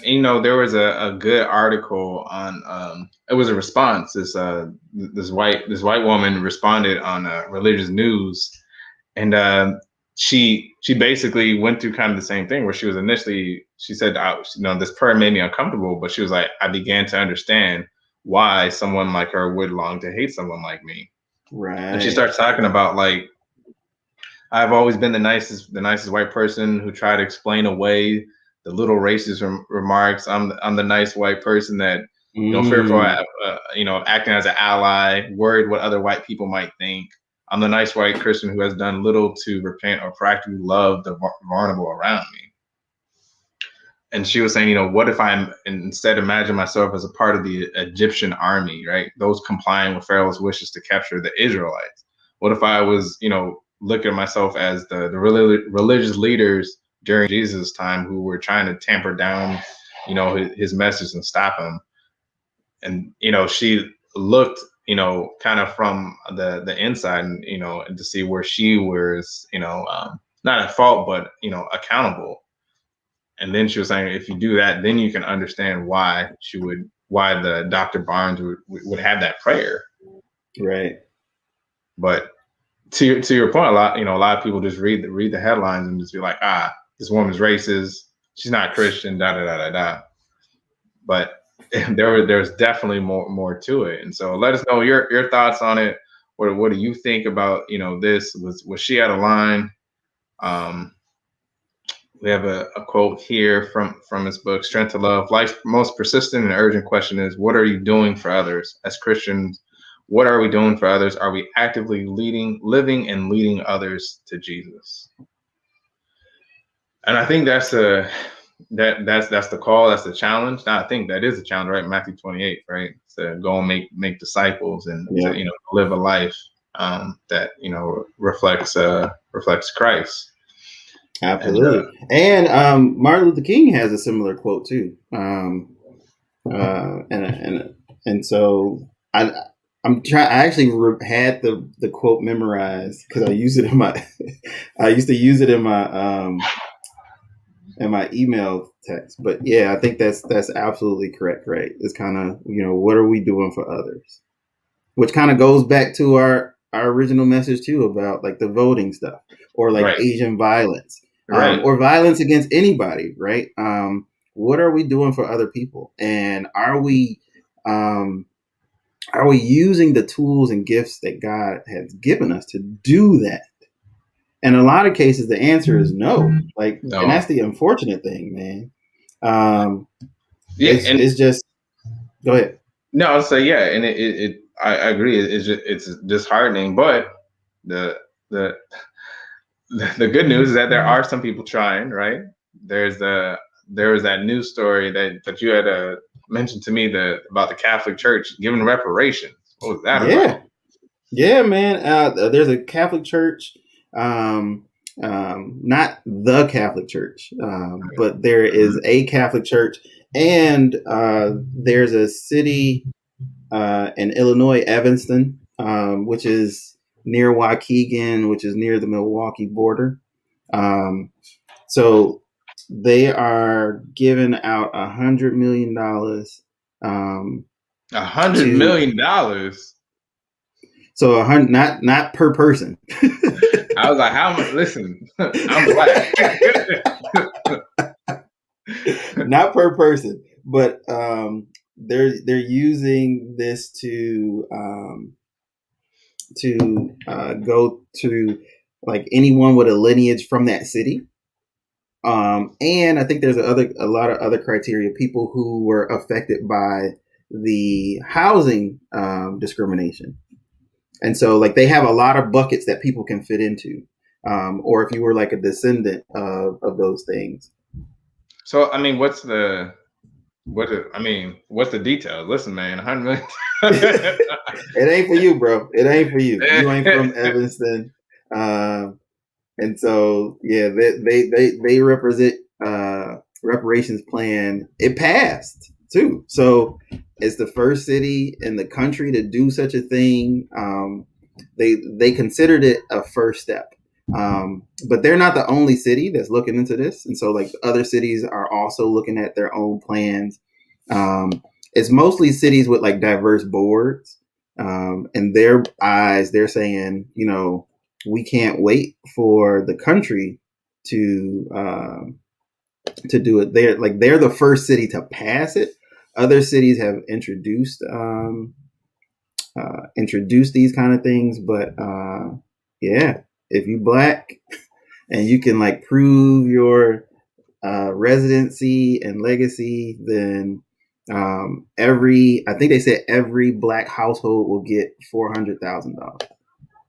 there was a good article on, it was a response. This white woman responded on religious news. And she basically went through kind of the same thing, where she was initially, she said, this prayer made me uncomfortable, but she was like, I began to understand why someone like her would long to hate someone like me. Right. And she starts talking about, like, I've always been the nicest white person who tried to explain away the little racist remarks. I'm the nice white person that, fearful, acting as an ally, worried what other white people might think. I'm the nice white Christian who has done little to repent or practically love the vulnerable around me. And she was saying, what if I'm instead imagine myself as a part of the Egyptian army, right? Those complying with Pharaoh's wishes to capture the Israelites. What if I was, looking at myself as the religious leaders during Jesus' time who were trying to tamper down, his message and stop him. And, she looked, kind of from the inside and, and to see where she was, not at fault, but, accountable. And then she was saying, if you do that, then you can understand why the Dr. Barnes would have that prayer. Right. But to your point, a lot of people just read the headlines and just be like, this woman's racist, she's not Christian, da da da da da. But there's definitely more to it. And so let us know your thoughts on it. What do you think about this? Was she out of line? We have a quote here from his book, Strength to Love. Life's most persistent and urgent question is, what are you doing for others? As Christians, what are we doing for others? Are we actively living and leading others to Jesus? And I think that's the call, that's the challenge. Now, I think that is a challenge, right? Matthew 28, right? To go and make disciples and to, live a life that reflects Christ. Absolutely. And Martin Luther King has a similar quote too. And so I'm trying. I actually had the quote memorized because I used it in my. I used to use it in my email text. But yeah, I think that's absolutely correct. Right? It's kind of what are we doing for others, which kind of goes back to our original message too about like the voting stuff or like Asian violence. Or violence against anybody, right? What are we doing for other people, and are we using the tools and gifts that God has given us to do that? And in a lot of cases, the answer is no. And that's the unfortunate thing, man. It's just. Go ahead. No, I'll say and I agree. It's disheartening, but the good news is that there are some people trying, right? There was that news story that you had mentioned to me about the Catholic Church giving reparations. What was that about? Yeah, man. There's a Catholic church. not the Catholic Church, but there is a Catholic Church, and there's a city in Illinois, Evanston, which is near Waukegan, which is near the Milwaukee border. So they are giving out $100 million. $100 million. So not per person. I was like, how much? Listen, I'm black. Not per person, but they're using this to go to like anyone with a lineage from that city. And I think there's a lot of other criteria, people who were affected by the housing discrimination. And so like they have a lot of buckets that people can fit into. Or if you were like a descendant of those things. So, I mean, what's the detail? Listen, man, 100 million. It ain't for you, bro. It ain't for you. You ain't from Evanston. And so, yeah, they represent reparations plan. It passed too. So it's the first city in the country to do such a thing. They considered it a first step. But they're not the only city that's looking into this. And so like other cities are also looking at their own plans. It's mostly cities with like diverse boards. In their eyes, they're saying, you know, we can't wait for the country to do it. They're the first city to pass it. Other cities have introduced these kind of things, but yeah, if you black and you can like prove your residency and legacy, then I think they said every black household will get $400,000.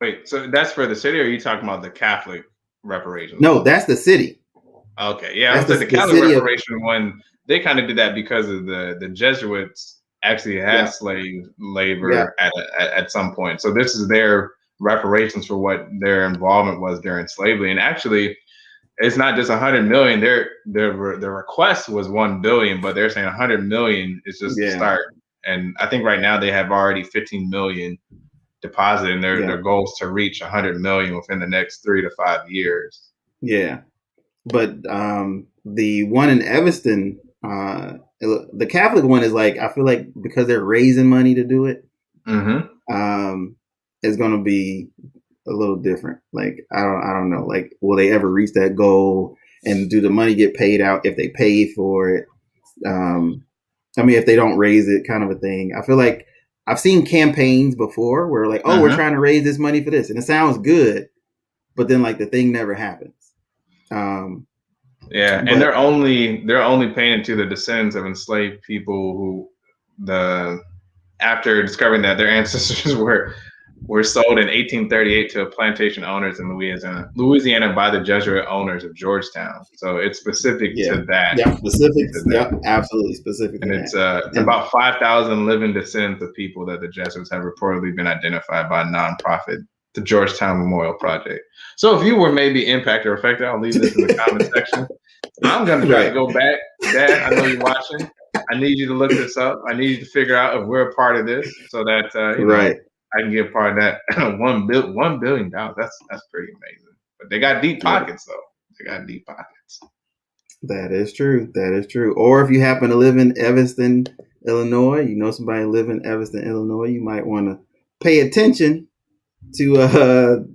Wait, so that's for the city, or are you talking about the Catholic reparations? No, that's the city. Okay, yeah, I was the Catholic reparation one. They kind of did that because of the Jesuits actually had slave labor at some point. So this is their reparations for what their involvement was during slavery. And actually, it's not just 100 million. Their request was 1 billion, but they're saying 100 million is just the start. And I think right now they have already 15 million deposited, and their goal is to reach 100 million within the next 3 to 5 years. Yeah, but the one in Evanston, the Catholic one is like, I feel like because they're raising money to do it, it's going to be a little different. Like I don't know. Like, will they ever reach that goal? And do the money get paid out if they pay for it? I mean, if they don't raise it, kind of a thing. I feel like I've seen campaigns before where like, oh, we're trying to raise this money for this, and it sounds good, but then like the thing never happens. And they're only paying it to the descendants of enslaved people who after discovering that their ancestors were sold in 1838 to plantation owners in Louisiana by the Jesuit owners of Georgetown. So it's specific to that. Yeah, specific. Yeah, absolutely specific. And it's about 5,000 living descendants of people that the Jesuits have reportedly been identified by a nonprofit, the Georgetown Memorial Project. So if you were maybe impacted or affected, I'll leave this in the comment section. I'm going to try to go back. Dad, I know you're watching. I need you to look this up. I need you to figure out if we're a part of this so that I can get part of that. $1 billion. That's pretty amazing. But they got deep pockets, though. They got deep pockets. That is true. That is true. Or if you happen to live in Evanston, Illinois, you know somebody live in Evanston, Illinois, you might want to pay attention to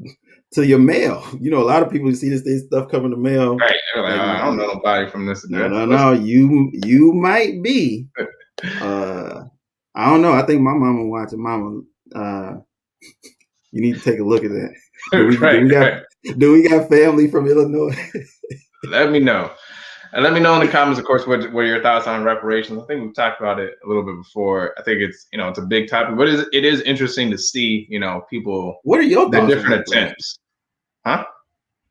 your mail. You know, a lot of people see this stuff coming to mail. Right. They're like, I don't know nobody from this address. No. You might be. I don't know. I think my mama watching. Mama, you need to take a look at that. Do we got family from Illinois? Let me know. And let me know in the comments, of course, what are your thoughts on reparations. I think we've talked about it a little bit before. I think it's a big topic, but it is interesting to see, people. What are your thoughts? The different attempts. Huh?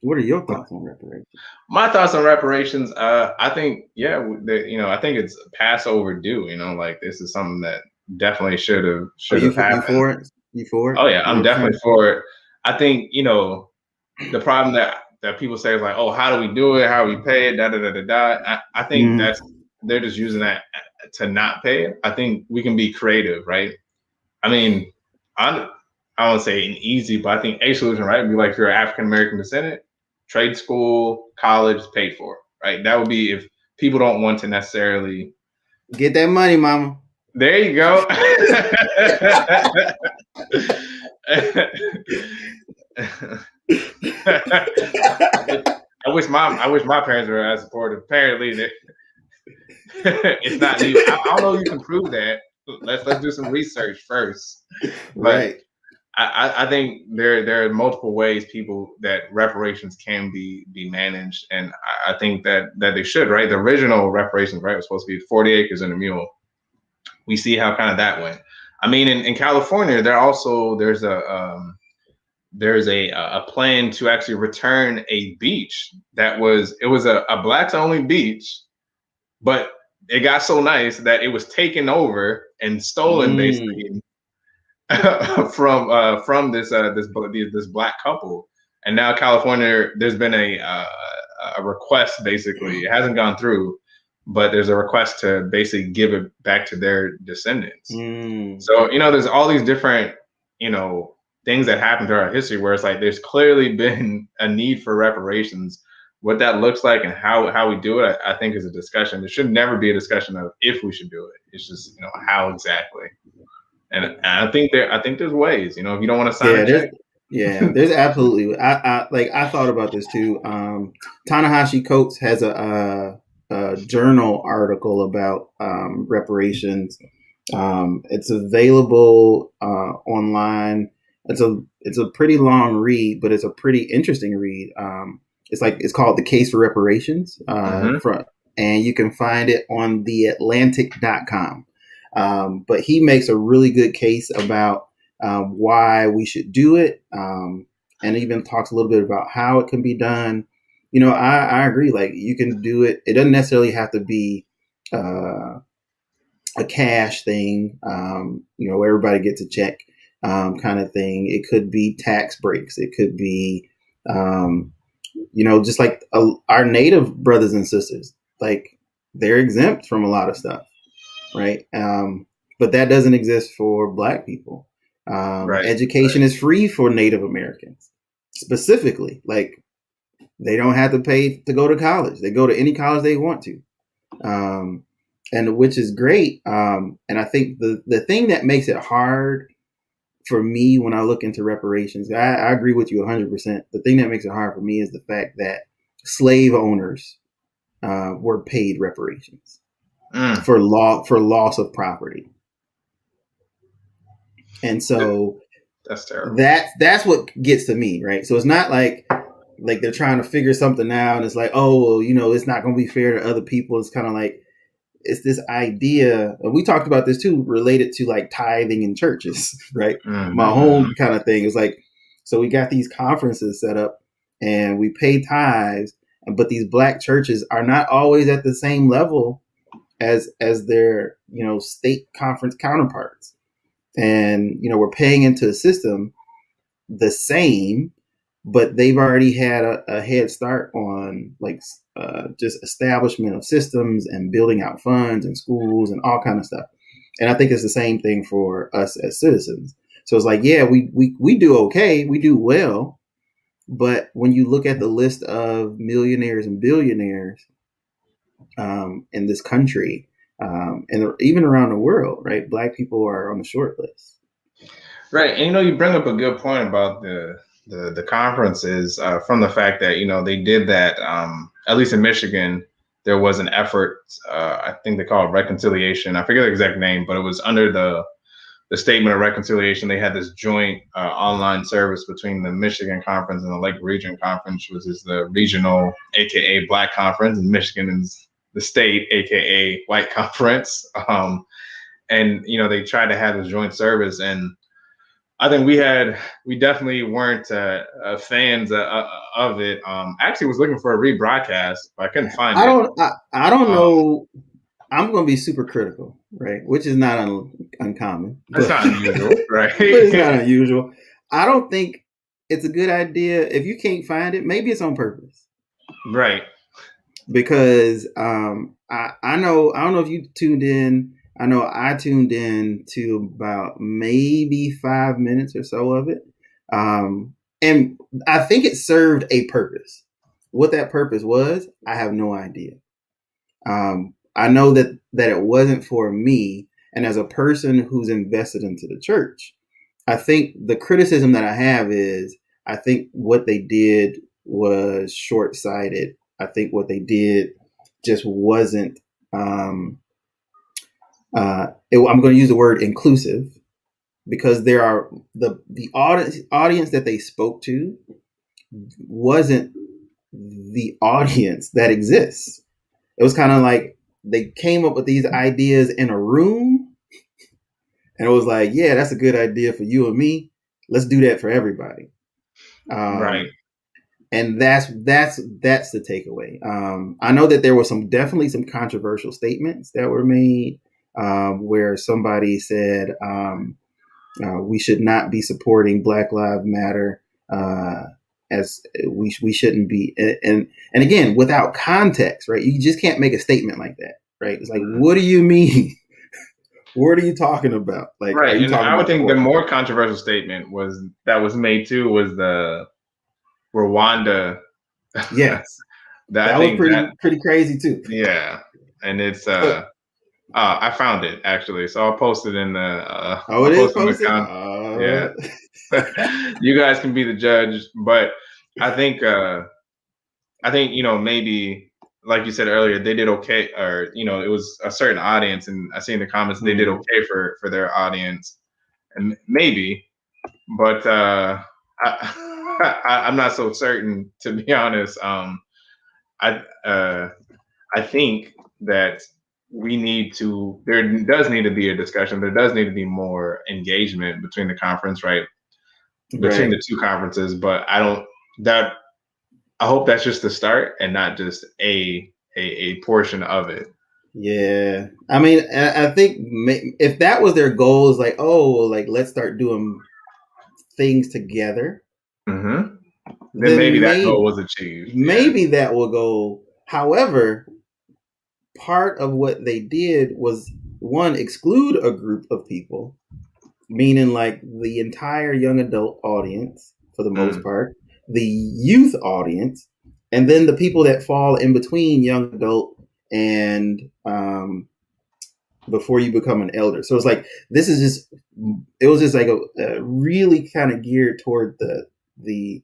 What are your thoughts on reparations? My thoughts on reparations, I think, I think it's past overdue. Like this is something that definitely should have happened. You for it? Oh yeah, I'm definitely for it. I think the problem that that people say is like, oh, how do we do it? How do we pay it? Da da da da da. I think they're just using that to not pay it. I think we can be creative, right? I mean, I won't say an easy, but I think a solution, right, would be like if you're African American descendant, trade school, college paid for, right? That would be if people don't want to necessarily get that money, mama. There you go. I wish my parents were as supportive. Apparently, it's not legal. I don't know if you can prove that. Let's do some research first. But right. I think there are multiple ways that reparations can be managed, and I think that they should, right? The original reparations, right, was supposed to be 40 acres and a mule. We see how kind of that went. I mean, in California, there's a plan to actually return a beach it was a blacks only beach, but it got so nice that it was taken over and stolen basically from this black couple. And now California, there's been a request, basically, it hasn't gone through, but there's a request to basically give it back to their descendants. So, there's all these different, things that happen throughout history where it's like there's clearly been a need for reparations. What that looks like and how we do it, I think, is a discussion. There should never be a discussion of if we should do it. It's just, how exactly. And I think there's ways, if you don't want to sign a check. Yeah, there's absolutely. I thought about this too. Ta-Nehisi Coates has a journal article about reparations. It's available online. It's a pretty long read, but it's a pretty interesting read. It's called The Case for Reparations. And you can find it on theatlantic.com. But he makes a really good case about why we should do it, and even talks a little bit about how it can be done. I agree. Like, you can do it. It doesn't necessarily have to be a cash thing, where everybody gets a check kind of thing. It could be tax breaks. It could be, just like our Native brothers and sisters, like, they're exempt from a lot of stuff. Right. But that doesn't exist for Black people. Education is free for Native Americans specifically. Like, they don't have to pay to go to college. They go to any college they want to. And which is great. And I think the thing that makes it hard for me when I look into reparations, I agree with you 100%. The thing that makes it hard for me is the fact that slave owners were paid reparations. For loss of property. And so that's terrible. That's what gets to me, right? So it's not like they're trying to figure something out and it's like, oh, well, it's not going to be fair to other people. It's kind of like, it's this idea, and we talked about this too, related to like tithing in churches, right? My whole kind of thing is like, so we got these conferences set up and we pay tithes, but these Black churches are not always at the same level as their state conference counterparts, and we're paying into a system the same, but they've already had a head start on just establishment of systems and building out funds and schools and all kind of stuff. And I think it's the same thing for us as citizens. So it's like, yeah, we do okay, we do well, but when you look at the list of millionaires and billionaires in this country, and even around the world, right? Black people are on the short list. Right. And, you bring up a good point about the conferences, from the fact that, they did that, at least in Michigan, there was an effort, I think they call it reconciliation. I forget the exact name, but it was under the Statement of Reconciliation. They had this joint online service between the Michigan Conference and the Lake Region Conference, which is the regional, AKA Black conference, and Michigan is the state, AKA white conference. And, they tried to have this joint service. And I think we definitely weren't fans of it. Actually was looking for a rebroadcast, but I couldn't find it. I don't know. I'm going to be super critical, right? Which is not uncommon. It's not unusual, right? But it's not unusual. I don't think it's a good idea. If you can't find it, maybe it's on purpose. Right. Because I know, I don't know if you tuned in. I know I tuned in to about maybe 5 minutes or so of it. And I think it served a purpose. What that purpose was, I have no idea. I know that it wasn't for me. And as a person who's invested into the church, I think the criticism that I have is I think what they did was short sighted. I think what they did just wasn't. I'm going to use the word inclusive because there are the audience that they spoke to wasn't the audience that exists. It was kind of like they came up with these ideas in a room, and it was like, yeah, that's a good idea for you and me. Let's do that for everybody. Right. And that's the takeaway. I know that there was definitely some controversial statements that were made where somebody said we should not be supporting Black Lives Matter, as we shouldn't be, and again, without context, right? You just can't make a statement like that, right? It's like, what do you mean? What are you talking about? Like, right. are you And talking I would about think the more controversial statement was made too was the Rwanda. Yes, I was think pretty crazy too. Yeah, and it's I found it actually, so I'll post it in the it is posted. Yeah, you guys can be the judge, but I think maybe like you said earlier, they did okay, or it was a certain audience, and I see in the comments they did okay for their audience, and maybe, but I'm not so certain, to be honest. I think that there does need to be a discussion. There does need to be more engagement between the conference, right? Between the two conferences. But I hope that's just the start and not just a portion of it. Yeah. I mean, I think if that was their goal, is like, oh, like, let's start doing things together. Mm-hmm. Then maybe that goal was achieved. Maybe that will go. However, part of what they did was, one, exclude a group of people, meaning like the entire young adult audience for the most part, the youth audience, and then the people that fall in between young adult and before you become an elder. So it's like, it was just like a really kind of geared toward the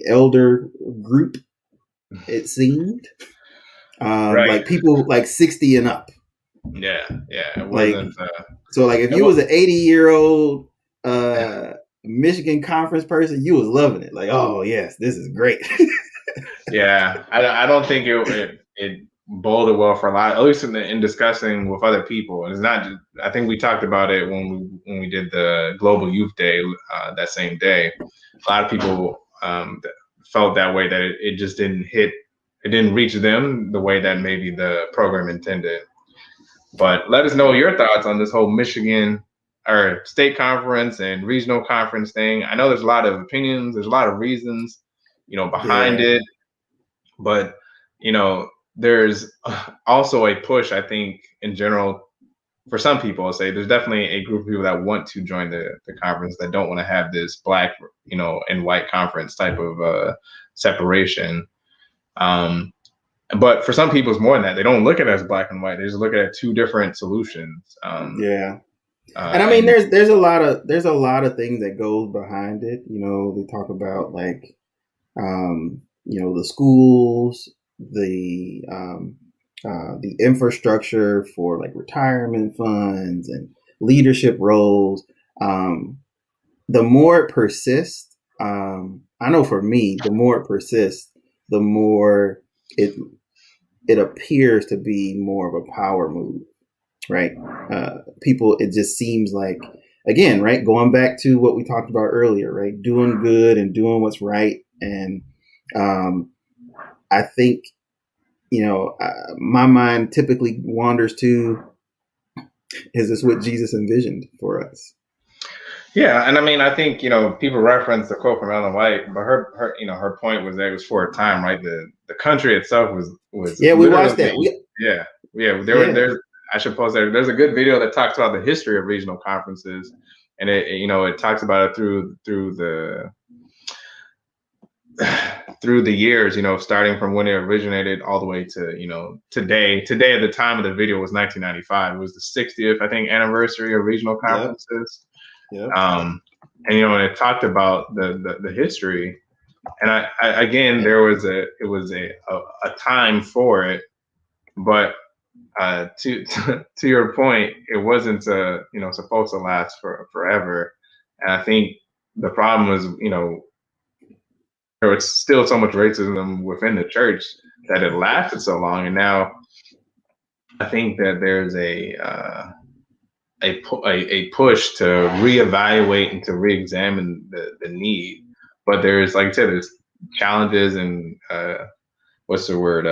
elder group, it seemed. Right. Like people like 60 and up. Yeah. It wasn't. So like if you was an 80-year-old Michigan conference person, you was loving it. Like, oh yes, this is great. Yeah, I don't think it boded well for a lot, at least in discussing with other people. And it's not just, I think we talked about it when we did the Global Youth Day that same day. A lot of people felt that way, that it just didn't reach them the way that maybe the program intended. But let us know your thoughts on this whole Michigan or state conference and regional conference thing. I know there's a lot of opinions, there's a lot of reasons, behind it. But, there's also a push, I think, in general, for some people, I'll say there's definitely a group of people that want to join the conference that don't want to have this black, and white conference type of separation. But for some people, it's more than that. They don't look at it as black and white. They just look at two different solutions. And I mean, there's a lot of things that goes behind it. They talk about like, the schools, the infrastructure for like retirement funds and leadership roles. The more it persists, I know for me, the more it persists, the more it appears to be more of a power move, right? People, it just seems like, again, right, going back to what we talked about earlier, right, doing good and doing what's right. And I think, my mind typically wanders to, is this what Jesus envisioned for us? Yeah, and I mean, I think people reference the quote from Ellen White, but her point was that it was for a time, right? The country itself was Yeah, we watched that. literally, yeah, yeah. Yeah. There's I should post there. There's a good video that talks about the history of regional conferences, and it talks about it through the through the years, starting from when it originated all the way to today. Today, at the time of the video, was 1995. It was the 60th, I think, anniversary of regional conferences. Yep. And and it talked about the history, and I again, it was a time for it, but to to your point, it wasn't supposed to last for forever, and I think the problem was there was still so much racism within the church that it lasted so long, and now I think that there's a push to reevaluate and to reexamine the need. But there's, like I said, there's challenges and what's the word?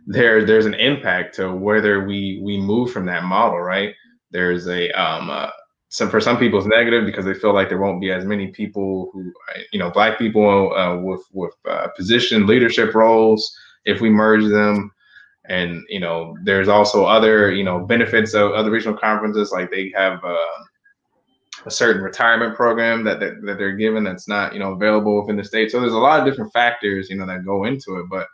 There's an impact to whether we move from that model, right? There's for some people it's negative because they feel like there won't be as many people who, Black people with position leadership roles if we merge them. And there's also other benefits of other regional conferences, like they have a certain retirement program that they're given that's not available within the state. So there's a lot of different factors that go into it. But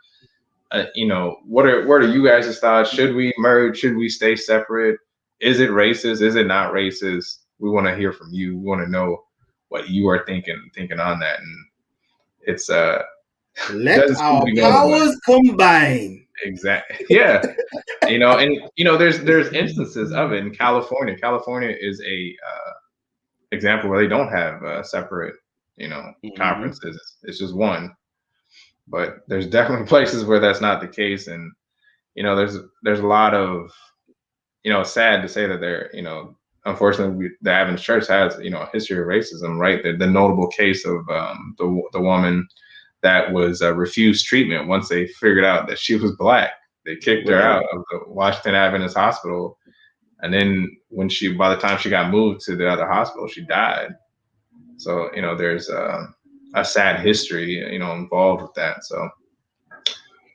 what are you guys' thoughts? Should we merge? Should we stay separate? Is it racist? Is it not racist? We want to hear from you. We want to know what you are thinking on that. And it's let our powers combine. Exactly. Yeah. There's instances of it in California. California is a example where they don't have separate conferences. It's just one. But there's definitely places where that's not the case, and there's a lot of sad to say that unfortunately the Adventist Church has a history of racism, right? The notable case of the woman that was refused treatment once they figured out that she was Black. They kicked her out of the Washington Adventist Hospital, and then by the time she got moved to the other hospital, she died. So there's a sad history involved with that. So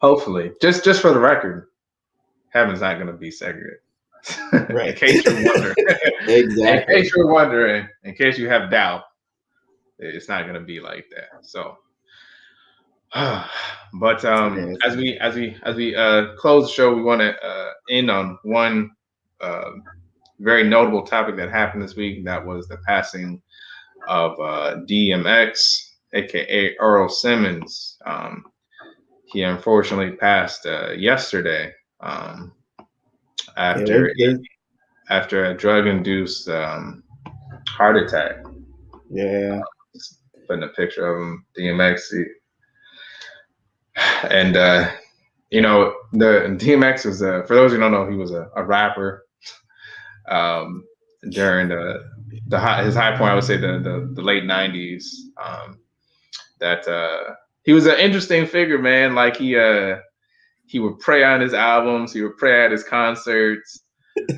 hopefully, just for the record, heaven's not going to be segregated. Right. In case you're wondering. Exactly. In case you're wondering, in case you have doubt, it's not going to be like that. So. But as we close the show, we want to end on one very notable topic that happened this week. That was the passing of DMX, aka Earl Simmons. He unfortunately passed yesterday after a drug-induced heart attack. Yeah. Putting a picture of him, DMX. And the DMX was for those who don't know, he was a rapper during his high point. I would say the late 90s. That he was an interesting figure, man. Like he would pray on his albums, he would pray at his concerts. He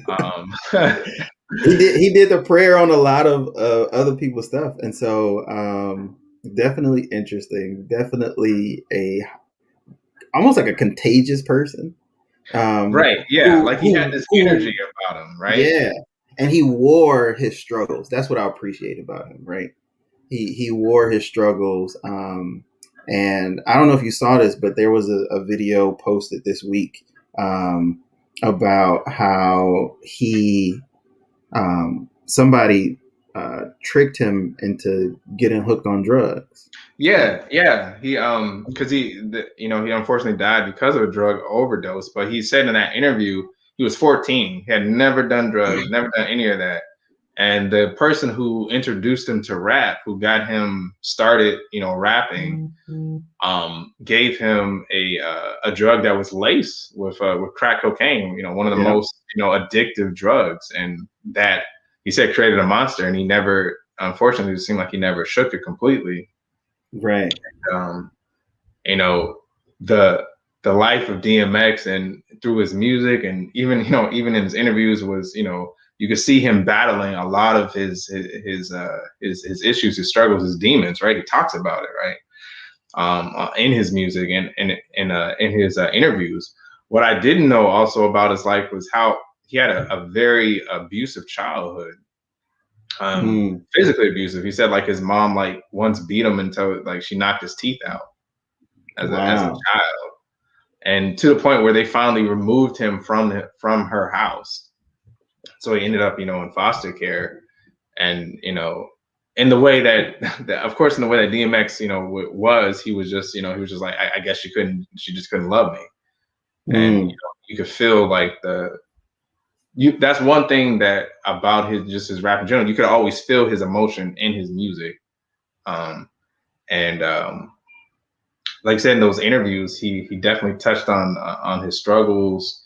did the prayer on a lot of other people's stuff, and so definitely interesting. Definitely almost like a contagious person. Right. Yeah. He had this energy about him. Right. Yeah. And he wore his struggles. That's what I appreciate about him. Right. He wore his struggles. And I don't know if you saw this, but there was a video posted this week about how somebody tricked him into getting hooked on drugs. Yeah. He because he unfortunately died because of a drug overdose. But he said in that interview he was 14. He had never done drugs, never done any of that. And the person who introduced him to rap, who got him started, rapping, gave him a drug that was laced with crack cocaine. One of the most addictive drugs, and that he said created a monster. And he never, unfortunately, it seemed like he never shook it completely. Right. The life of DMX and through his music and even in his interviews was you could see him battling a lot of his issues, his struggles, his demons, right? He talks about it, right? In his music and in his interviews. What I didn't know also about his life was how he had a very abusive childhood, physically abusive. He said like his mom like once beat him until like she knocked his teeth out as a child, and to the point where they finally removed him from her house. So he ended up, in foster care, and in the way that of course, in the way that DMX, he was just like, I guess she just couldn't love me, and you could feel like that's one thing that about his rap in general. You could always feel his emotion in his music, and like I said in those interviews, he definitely touched on his struggles,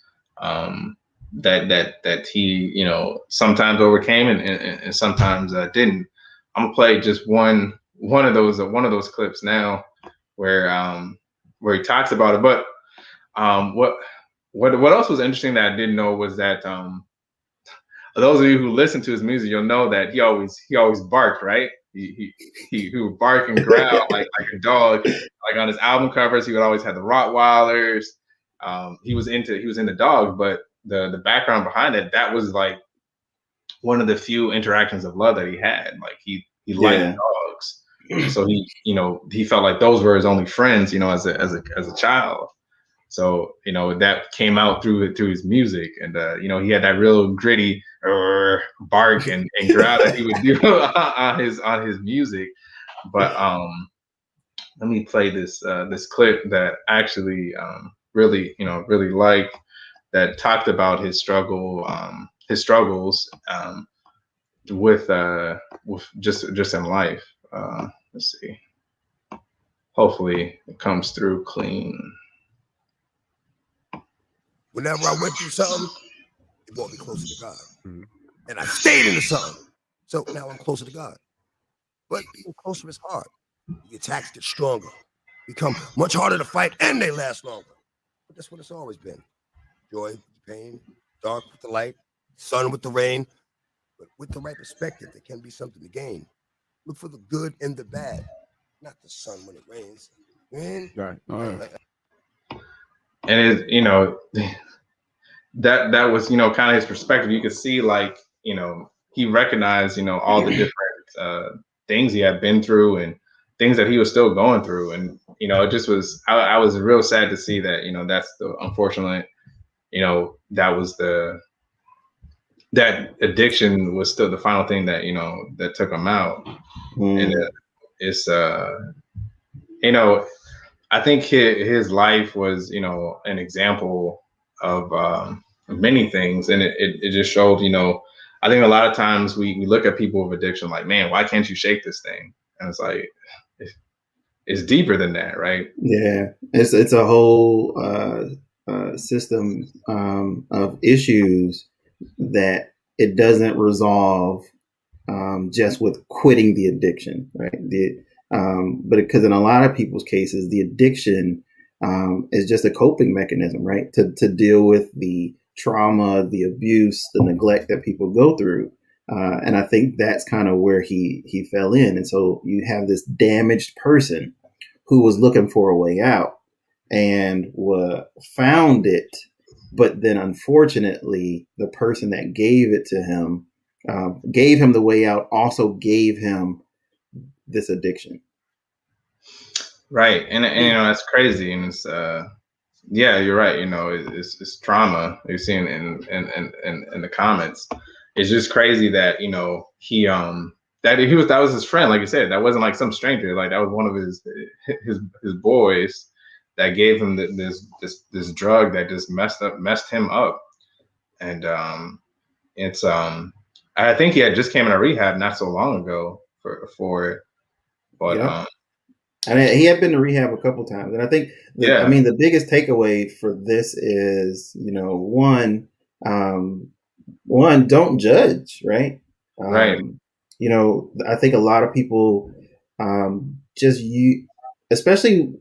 that he sometimes overcame and sometimes didn't. I'm gonna play just one of those clips now where he talks about it. But what else was interesting that I didn't know was that those of you who listen to his music, you'll know that he always barked, right? He would bark and growl like a dog. Like on his album covers, he would always have the Rottweilers. He was into dogs, but the background behind it, that was like one of the few interactions of love that he had. Like he liked dogs, so he felt like those were his only friends, as a child. So that came out through his music, and he had that real gritty bark and growl that he would do on his music. But let me play this clip that I actually really liked, that talked about his struggles with just in life. Let's see. Hopefully it comes through clean. Whenever I went through something, it brought me closer to God. And I stayed into something. So now I'm closer to God. But being closer is hard. The attacks get stronger, become much harder to fight, and they last longer. But that's what it's always been. Joy with the pain, dark with the light, sun with the rain. But with the right perspective, there can be something to gain. Look for the good and the bad, not the sun when it rains. Right. All right. And that was kind of his perspective. You could see like he recognized all the different things he had been through and things that he was still going through, and it just was I was real sad to see that that's the unfortunate that was that addiction was still the final thing that that took him out. And it's I think his life was, an example of many things, and it just showed, I think a lot of times we look at people with addiction like, man, why can't you shake this thing? And it's like, it's deeper than that, right? Yeah, it's a whole system of issues that it doesn't resolve just with quitting the addiction, right? But because in a lot of people's cases, the addiction is just a coping mechanism, right? To deal with the trauma, the abuse, the neglect that people go through. And I think that's kind of where he fell in. And so you have this damaged person who was looking for a way out and found it. But then unfortunately, the person that gave it to him, gave him the way out, also gave him this addiction. Right. And that's crazy. And it's, yeah, you're right. It's trauma you're seeing in the comments. It's just crazy that, that was his friend. Like you said, that wasn't like some stranger. Like that was one of his boys that gave him this drug that just messed him up. And it's I think he had just came out of rehab not so long ago for it. But yeah. And he had been to rehab a couple times. And I think the biggest takeaway for this is, one, don't judge, right? Right. I think a lot of people especially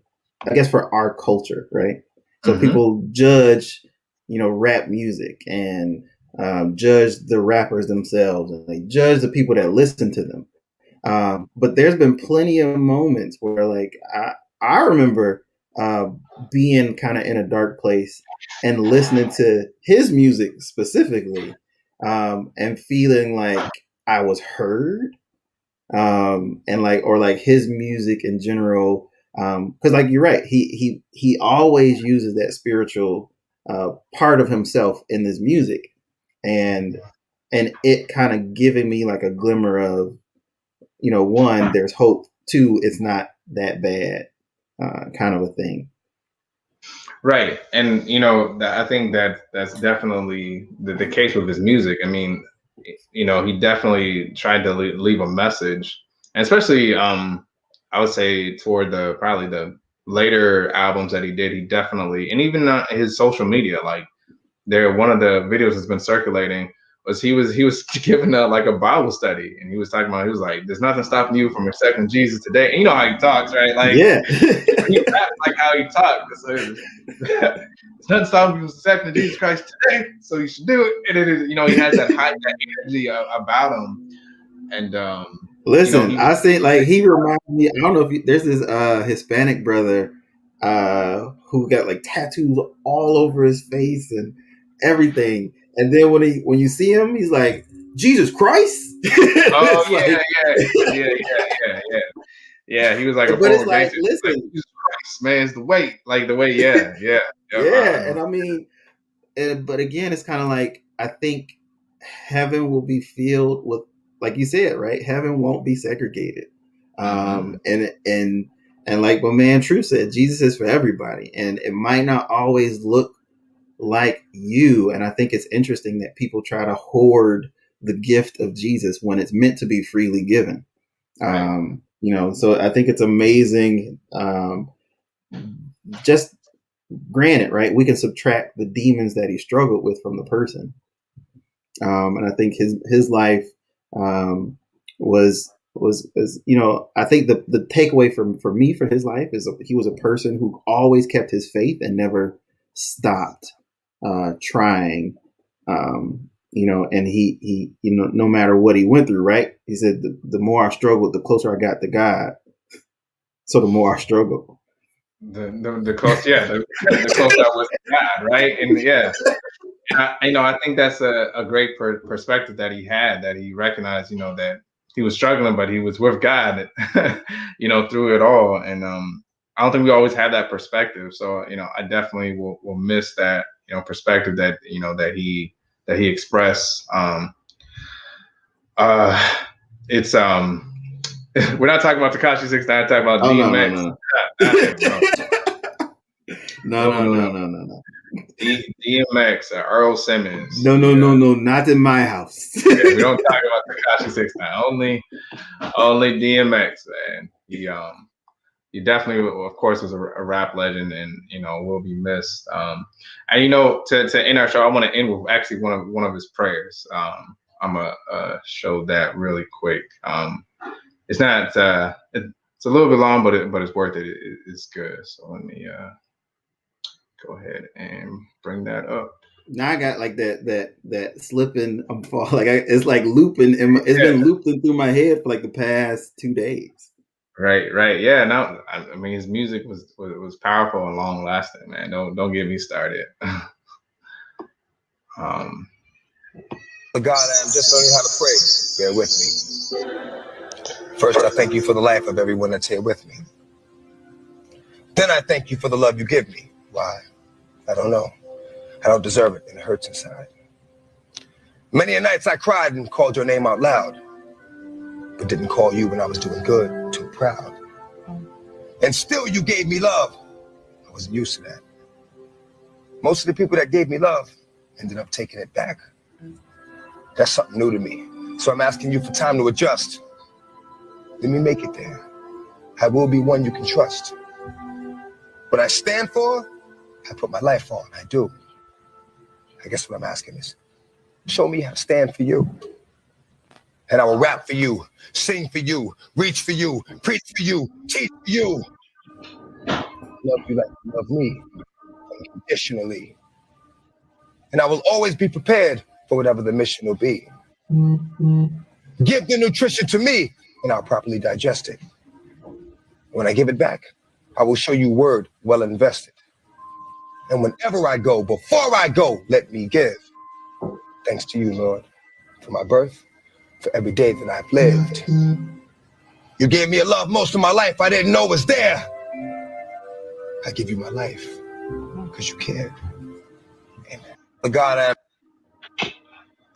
I guess for our culture, right? So people judge, rap music and judge the rappers themselves, and they judge the people that listen to them. But there's been plenty of moments where, like, I remember being kind of in a dark place and listening to his music specifically, and feeling like I was heard, and like his music in general. Because like you're right, he always uses that spiritual part of himself in this music, and it kind of giving me like a glimmer of, one, there's hope. Two, it's not that bad, kind of a thing. Right. And, I think that's definitely the case with his music. I mean, he definitely tried to leave a message, and especially, I would say toward probably the later albums that he did, he definitely, and even his social media, like one of the videos that's been circulating was he was giving like a Bible study, and he was talking about, he was like, there's nothing stopping you from accepting Jesus today. And you know how he talks, right? Like, yeah, he raps like how he talks. So there's nothing stopping you from accepting Jesus Christ today, so you should do it. And it is, he has that high energy about him. And listen, I say, like, he reminds me. I don't know if there's this Hispanic brother who got like tattoos all over his face and everything. And then when you see him, he's like, Jesus Christ. Oh yeah. He was like a but it's former like, gangster. listen, like, Jesus Christ, man, it's the weight, like the way, yeah. And I mean, but again, it's kind of like, I think heaven will be filled with, like you said, right? Heaven won't be segregated. And like my man True said, Jesus is for everybody, and it might not always look like you. And I think it's interesting that people try to hoard the gift of Jesus when it's meant to be freely given. Right. So I think it's amazing. Just granted, right? We can subtract the demons that he struggled with from the person. And I think his life was I think the takeaway for me for his life is he was a person who always kept his faith and never stopped trying. And he no matter what he went through, right? He said the more I struggled, the closer I got to God. So the more I struggled, the close, the closer I was to God, right? And yeah. I think that's a great perspective that he had, that he recognized, that he was struggling, but he was with God, through it all. And I don't think we always have that perspective. So, I definitely will miss that, perspective that, that he expressed. It's we're not talking about Tekashi 69, talking about DMX. No. DMX, Earl Simmons. No, not in my house. We don't talk about Tekashi 69. Only DMX, man. He definitely, of course, was a rap legend, and will be missed. And to end our show, I want to end with actually one of his prayers. I'm gonna show that really quick. It's not it's a little bit long, but it's worth it. It's good. So let me go ahead and bring that up. Now I got like that slipping, I'm falling. Like it's like looping, it's been looping through my head for like the past 2 days. Right. Yeah. No, I mean, his music was powerful and long lasting, man. Don't get me started. God, I am just learning how to pray. Bear with me. First, I thank you for the life of everyone that's here with me. Then I thank you for the love you give me. Why? I don't know. I don't deserve it, and it hurts inside. Many a nights I cried and called your name out loud, but didn't call you when I was doing good, too proud. And still you gave me love. I wasn't used to that. Most of the people that gave me love ended up taking it back. That's something new to me. So I'm asking you for time to adjust. Let me make it there. I will be one you can trust. What I stand for, I put my life on. I do. I guess what I'm asking is, show me how to stand for you. And I will rap for you, sing for you, reach for you, preach for you, teach for you. Love you like you love me, unconditionally. And I will always be prepared for whatever the mission will be. Give the nutrition to me, and I'll properly digest it. When I give it back, I will show you word well invested. And whenever I go, before I go, let me give. Thanks to you, Lord, for my birth, for every day that I've lived. You gave me a love most of my life I didn't know was there. I give you my life because you cared. Amen. God,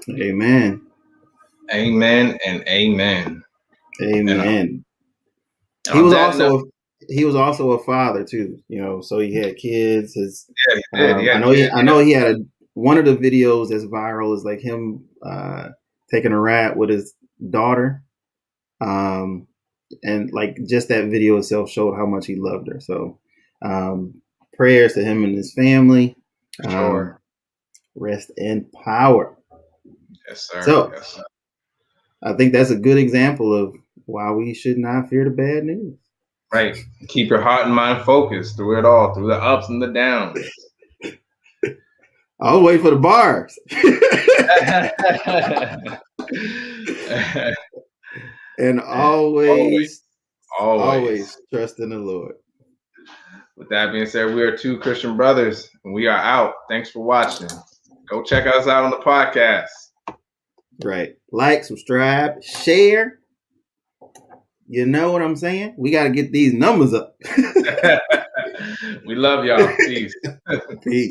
Amen. Amen and amen. Amen. And He on was that also note, he was also a father too, so he had kids. His yeah, he did. He had I know kids, I know he had one of the videos that's viral is like him taking a ride with his daughter, and like just that video itself showed how much he loved her. So prayers to him and his family. For sure. Rest in power. Yes, sir. So Yes, sir. I think that's a good example of why we should not fear the bad news. Right. Keep your heart and mind focused through it all, through the ups and the downs. I was waiting for the bars. And always trust in the Lord. With that being said, we are two Christian brothers, and we are out. Thanks for watching. Go check us out on the podcast. Right. Like, subscribe, share. You know what I'm saying? We got to get these numbers up. We love y'all. Peace. Peace.